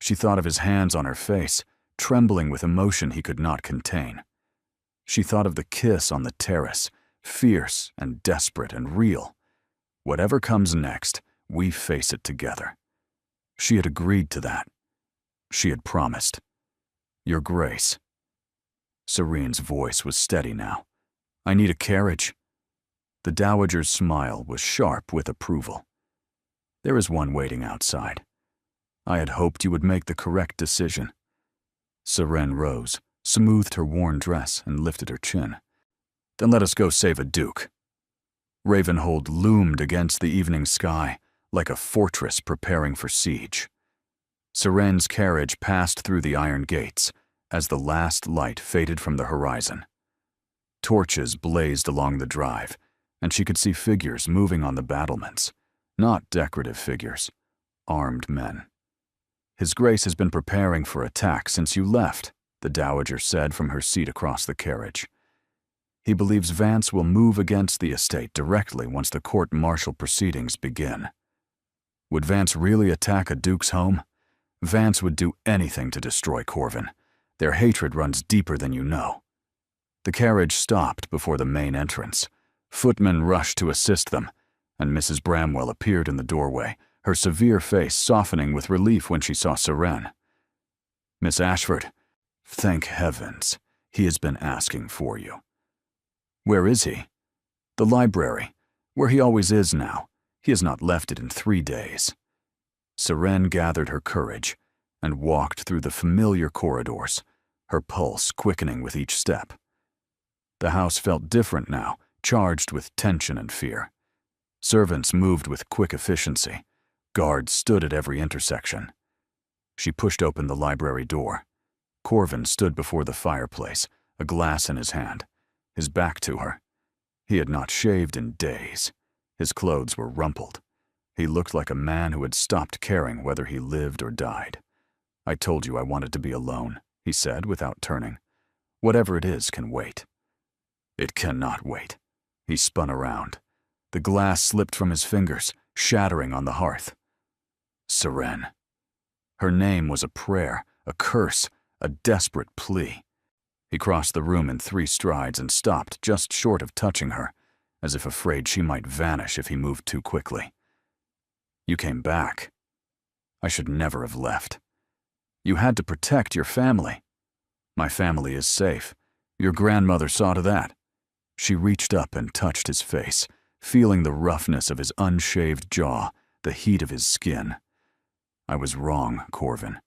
She thought of his hands on her face, trembling with emotion he could not contain. She thought of the kiss on the terrace, fierce and desperate and real. Whatever comes next, we face it together. She had agreed to that. She had promised. Your Grace. Serene's voice was steady now. I need a carriage. The Dowager's smile was sharp with approval. There is one waiting outside. I had hoped you would make the correct decision. Seren rose, smoothed her worn dress, and lifted her chin. Then let us go save a duke. Ravenhold loomed against the evening sky, like a fortress preparing for siege. Seren's carriage passed through the iron gates as the last light faded from the horizon. Torches blazed along the drive, and she could see figures moving on the battlements, not decorative figures, armed men. His Grace has been preparing for attack since you left, the Dowager said from her seat across the carriage. He believes Vance will move against the estate directly once the court-martial proceedings begin. Would Vance really attack a duke's home? Vance would do anything to destroy Corvin. Their hatred runs deeper than you know. The carriage stopped before the main entrance. Footmen rushed to assist them, and Mrs. Bramwell appeared in the doorway, her severe face softening with relief when she saw Seren. Miss Ashford, thank heavens, he has been asking for you. Where is he? The library, where he always is now. He has not left it in 3 days. Seren gathered her courage and walked through the familiar corridors, her pulse quickening with each step. The house felt different now, charged with tension and fear. Servants moved with quick efficiency. Guards stood at every intersection. She pushed open the library door. Corvin stood before the fireplace, a glass in his hand, his back to her. He had not shaved in days. His clothes were rumpled. He looked like a man who had stopped caring whether he lived or died. I told you I wanted to be alone, he said without turning. Whatever it is can wait. It cannot wait. He spun around. The glass slipped from his fingers, shattering on the hearth. Seren. Her name was a prayer, a curse, a desperate plea. He crossed the room in 3 strides and stopped just short of touching her, as if afraid she might vanish if he moved too quickly. You came back. I should never have left. You had to protect your family. My family is safe. Your grandmother saw to that. She reached up and touched his face, feeling the roughness of his unshaved jaw, the heat of his skin. I was wrong, Corvin.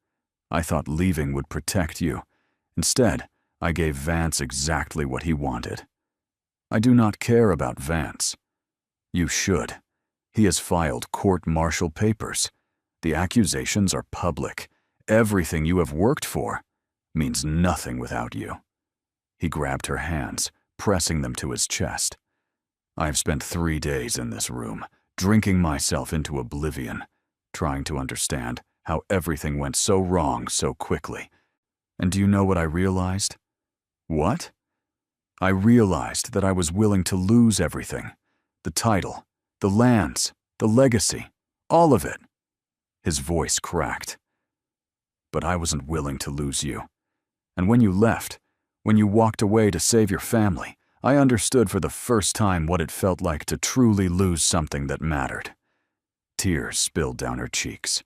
I thought leaving would protect you. Instead, I gave Vance exactly what he wanted. I do not care about Vance. You should. He has filed court-martial papers. The accusations are public. Everything you have worked for means nothing without you. He grabbed her hands, pressing them to his chest. I have spent 3 days in this room, drinking myself into oblivion, trying to understand how everything went so wrong so quickly. And do you know what I realized? What? I realized that I was willing to lose everything. The title, the lands, the legacy, all of it. His voice cracked. But I wasn't willing to lose you. And when you left, When you walked away to save your family, I understood for the first time what it felt like to truly lose something that mattered. Tears spilled down her cheeks.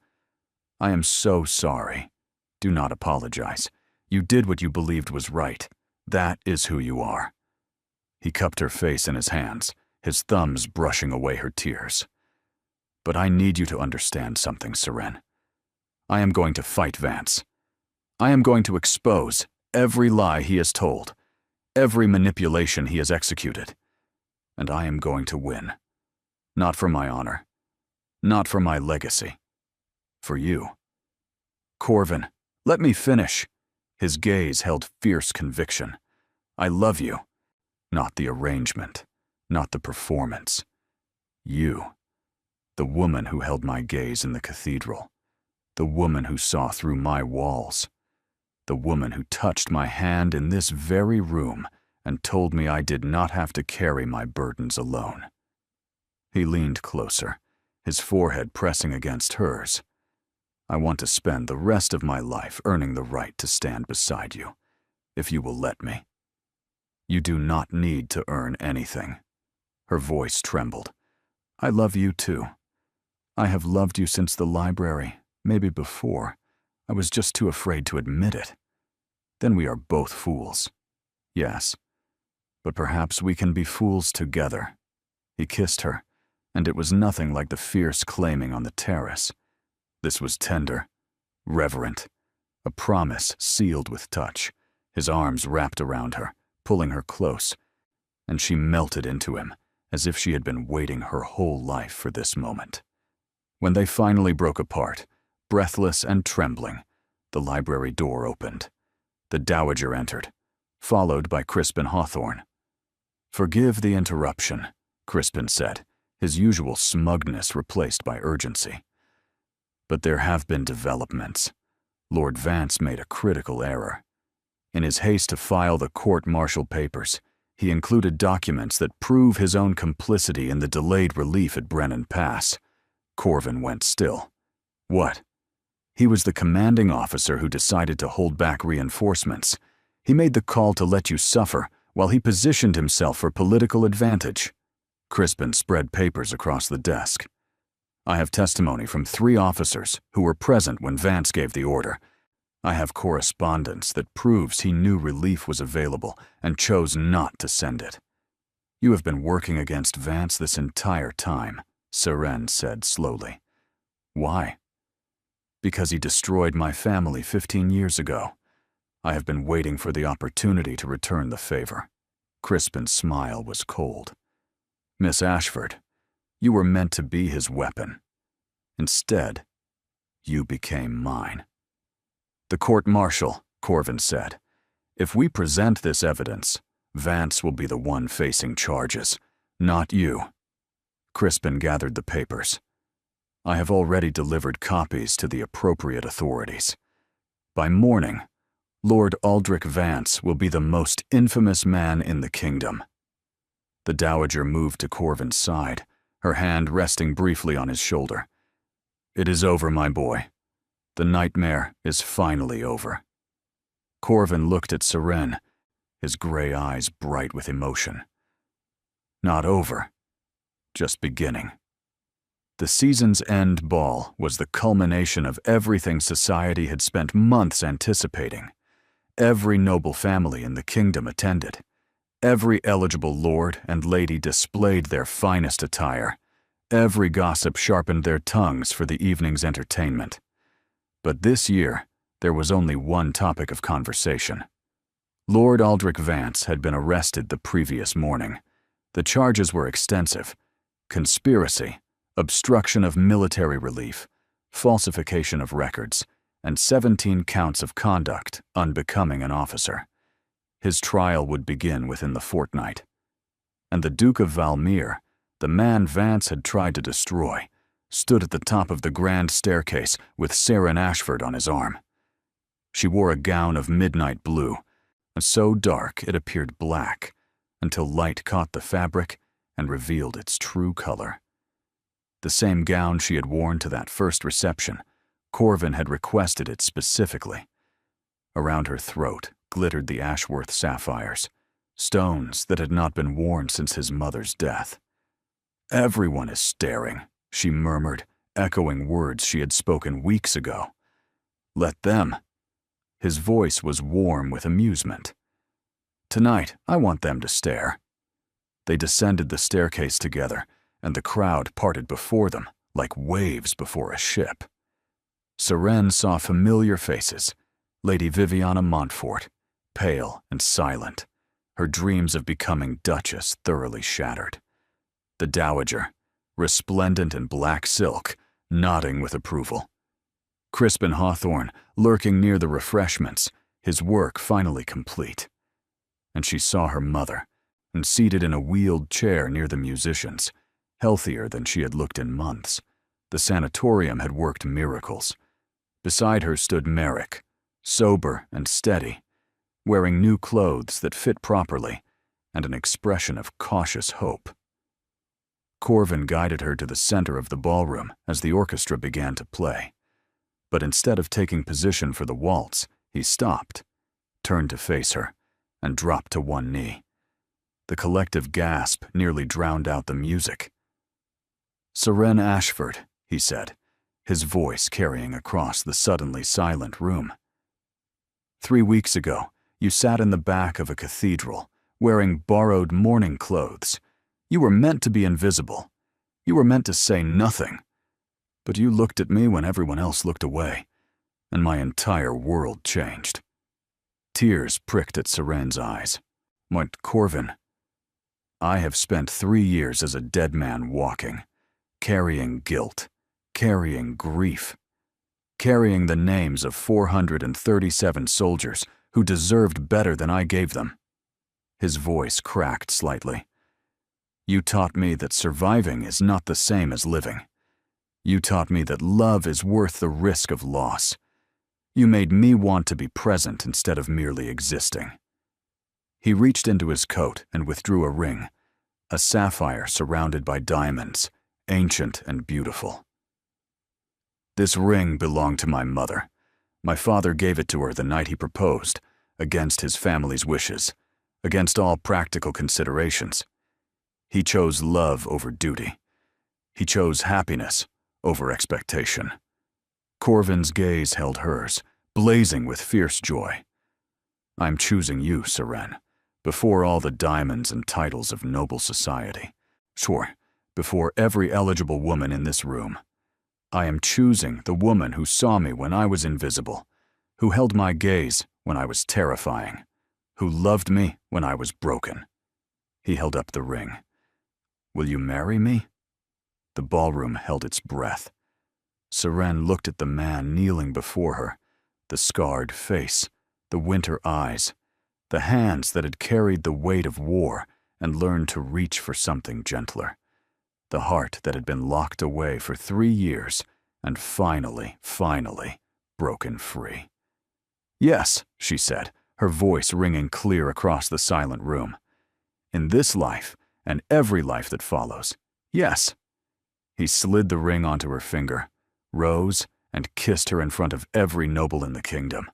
I am so sorry. Do not apologize. You did what you believed was right. That is who you are. He cupped her face in his hands, his thumbs brushing away her tears. But I need you to understand something, Seren. I am going to fight Vance. I am going to expose every lie he has told, every manipulation he has executed. And I am going to win. Not for my honor. Not for my legacy. For you. Corvin, let me finish. His gaze held fierce conviction. I love you. Not the arrangement. Not the performance. You. The woman who held my gaze in the cathedral. The woman who saw through my walls. The woman who touched my hand in this very room and told me I did not have to carry my burdens alone. He leaned closer, his forehead pressing against hers. I want to spend the rest of my life earning the right to stand beside you, if you will let me. You do not need to earn anything. Her voice trembled. I love you too. I have loved you since the library, maybe before. I was just too afraid to admit it. Then we are both fools. Yes. But perhaps we can be fools together. He kissed her, and it was nothing like the fierce claiming on the terrace. This was tender, reverent, a promise sealed with touch, his arms wrapped around her, pulling her close, and she melted into him as if she had been waiting her whole life for this moment. When they finally broke apart, breathless and trembling, the library door opened. The Dowager entered, followed by Crispin Hawthorne. Forgive the interruption, Crispin said, his usual smugness replaced by urgency. But there have been developments. Lord Vance made a critical error. In his haste to file the court-martial papers, he included documents that prove his own complicity in the delayed relief at Brennan Pass. Corvin went still. What? He was the commanding officer who decided to hold back reinforcements. He made the call to let you suffer while he positioned himself for political advantage. Crispin spread papers across the desk. I have testimony from 3 officers who were present when Vance gave the order. I have correspondence that proves he knew relief was available and chose not to send it. You have been working against Vance this entire time, Seren said slowly. Why? Because he destroyed my family 15 years ago. I have been waiting for the opportunity to return the favor. Crispin's smile was cold. Miss Ashford, you were meant to be his weapon. Instead, you became mine. The court-martial, Corvin said. If we present this evidence, Vance will be the one facing charges, not you. Crispin gathered the papers. I have already delivered copies to the appropriate authorities. By morning, Lord Aldrich Vance will be the most infamous man in the kingdom. The Dowager moved to Corvin's side, her hand resting briefly on his shoulder. It is over, my boy. The nightmare is finally over. Corvin looked at Seren, his gray eyes bright with emotion. Not over, just beginning. The season's end ball was the culmination of everything society had spent months anticipating. Every noble family in the kingdom attended. Every eligible lord and lady displayed their finest attire. Every gossip sharpened their tongues for the evening's entertainment. But this year, there was only one topic of conversation. Lord Aldrich Vance had been arrested the previous morning. The charges were extensive: conspiracy, obstruction of military relief, falsification of records, and 17 counts of conduct unbecoming an officer. His trial would begin within the fortnight. And the Duke of Valmere, the man Vance had tried to destroy, stood at the top of the grand staircase with Seren Ashford on his arm. She wore a gown of midnight blue, so dark it appeared black, until light caught the fabric and revealed its true color. The same gown she had worn to that first reception, Corvin had requested it specifically. Around her throat, glittered the Ashworth sapphires, stones that had not been worn since his mother's death. "Everyone is staring," she murmured, echoing words she had spoken weeks ago. "Let them." His voice was warm with amusement. "Tonight, I want them to stare." They descended the staircase together, and the crowd parted before them like waves before a ship. Seren saw familiar faces. Lady Viviana Montfort, pale and silent, her dreams of becoming Duchess thoroughly shattered. The Dowager, resplendent in black silk, nodding with approval. Crispin Hawthorne, lurking near the refreshments, his work finally complete. And she saw her mother, and seated in a wheeled chair near the musicians, healthier than she had looked in months. The sanatorium had worked miracles. Beside her stood Merrick, sober and steady, wearing new clothes that fit properly, and an expression of cautious hope. Corvin guided her to the center of the ballroom as the orchestra began to play. But instead of taking position for the waltz, he stopped, turned to face her, and dropped to one knee. The collective gasp nearly drowned out the music. "Seren Ashford," he said, his voice carrying across the suddenly silent room. "3 weeks ago, you sat in the back of a cathedral, wearing borrowed mourning clothes. You were meant to be invisible. You were meant to say nothing. But you looked at me when everyone else looked away, and my entire world changed." Tears pricked at Seren's eyes. "What, Corvin? I have spent 3 years as a dead man walking, carrying guilt, carrying grief, carrying the names of 437 soldiers who deserved better than I gave them." His voice cracked slightly. "You taught me that surviving is not the same as living. You taught me that love is worth the risk of loss. You made me want to be present instead of merely existing." He reached into his coat and withdrew a ring, a sapphire surrounded by diamonds, ancient and beautiful. "This ring belonged to my mother. My father gave it to her the night he proposed, against his family's wishes, against all practical considerations. He chose love over duty. He chose happiness over expectation." Corvin's gaze held hers, blazing with fierce joy. "I'm choosing you, Seren, before all the diamonds and titles of noble society. Sure, before every eligible woman in this room. I am choosing the woman who saw me when I was invisible, who held my gaze when I was terrifying, who loved me when I was broken." He held up the ring. "Will you marry me?" The ballroom held its breath. Seren looked at the man kneeling before her, the scarred face, the winter eyes, the hands that had carried the weight of war and learned to reach for something gentler, the heart that had been locked away for 3 years and finally broken free. "Yes," she said, her voice ringing clear across the silent room. "In this life and every life that follows, yes." He slid the ring onto her finger, rose, and kissed her in front of every noble in the kingdom.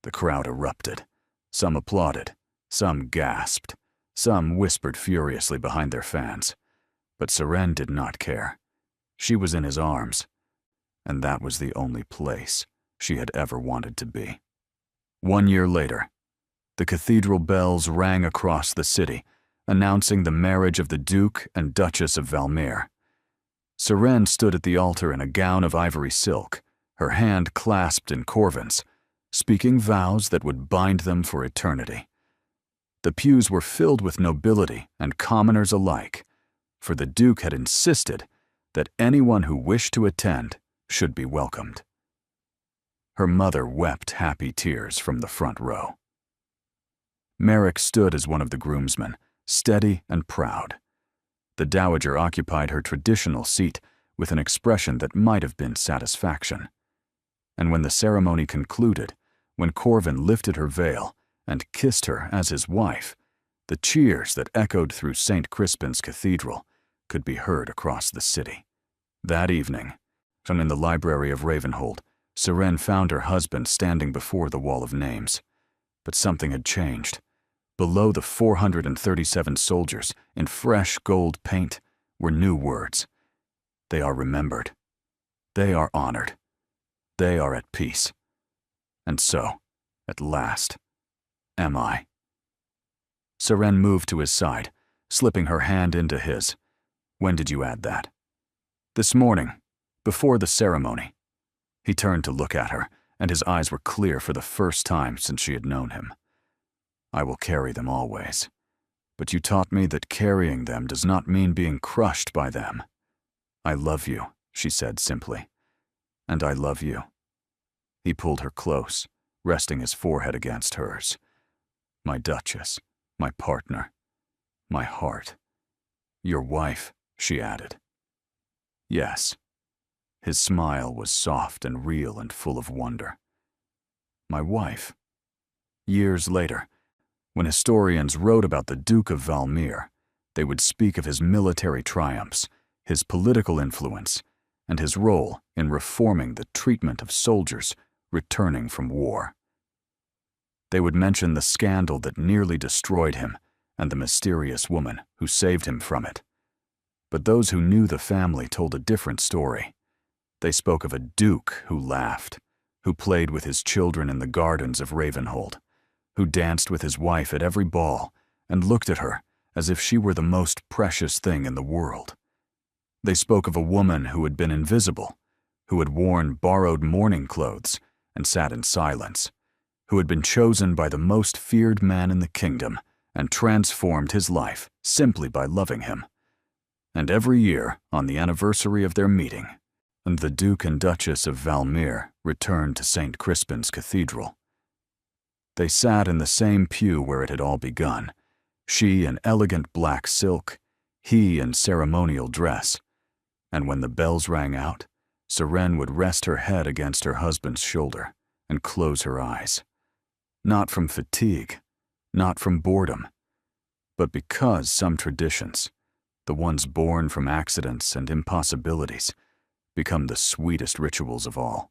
The crowd erupted. Some applauded, some gasped, some whispered furiously behind their fans. But Seren did not care. She was in his arms, and that was the only place she had ever wanted to be. 1 year later, the cathedral bells rang across the city, announcing the marriage of the Duke and Duchess of Valmere. Seren stood at the altar in a gown of ivory silk, her hand clasped in Corvin's, speaking vows that would bind them for eternity. The pews were filled with nobility and commoners alike, for the Duke had insisted that anyone who wished to attend should be welcomed. Her mother wept happy tears from the front row. Merrick stood as one of the groomsmen, steady and proud. The Dowager occupied her traditional seat with an expression that might have been satisfaction. And when the ceremony concluded, when Corvin lifted her veil and kissed her as his wife, the cheers that echoed through St. Crispin's Cathedral could be heard across the city. That evening, in the library of Ravenhold, Seren found her husband standing before the wall of names. But something had changed. Below the 437 soldiers, in fresh gold paint, were new words. They are remembered. They are honored. They are at peace. And so, at last, am I. Seren moved to his side, slipping her hand into his. When did you add that? This morning, before the ceremony. He turned to look at her, and his eyes were clear for the first time since she had known him. I will carry them always. But you taught me that carrying them does not mean being crushed by them. I love you, she said simply. And I love you. He pulled her close, resting his forehead against hers. My Duchess, my partner, my heart. Your wife, she added. Yes. His smile was soft and real and full of wonder. My wife. Years later, when historians wrote about the Duke of Valmir, they would speak of his military triumphs, his political influence, and his role in reforming the treatment of soldiers returning from war. They would mention the scandal that nearly destroyed him and the mysterious woman who saved him from it. But those who knew the family told a different story. They spoke of a duke who laughed, who played with his children in the gardens of Ravenhold, who danced with his wife at every ball and looked at her as if she were the most precious thing in the world. They spoke of a woman who had been invisible, who had worn borrowed mourning clothes and sat in silence, who had been chosen by the most feared man in the kingdom and transformed his life simply by loving him. And every year, on the anniversary of their meeting, the Duke and Duchess of Valmir returned to St. Crispin's Cathedral. They sat in the same pew where it had all begun, she in elegant black silk, he in ceremonial dress, and when the bells rang out, Seren would rest her head against her husband's shoulder and close her eyes. Not from fatigue, not from boredom, but because some traditions, the ones born from accidents and impossibilities, become the sweetest rituals of all.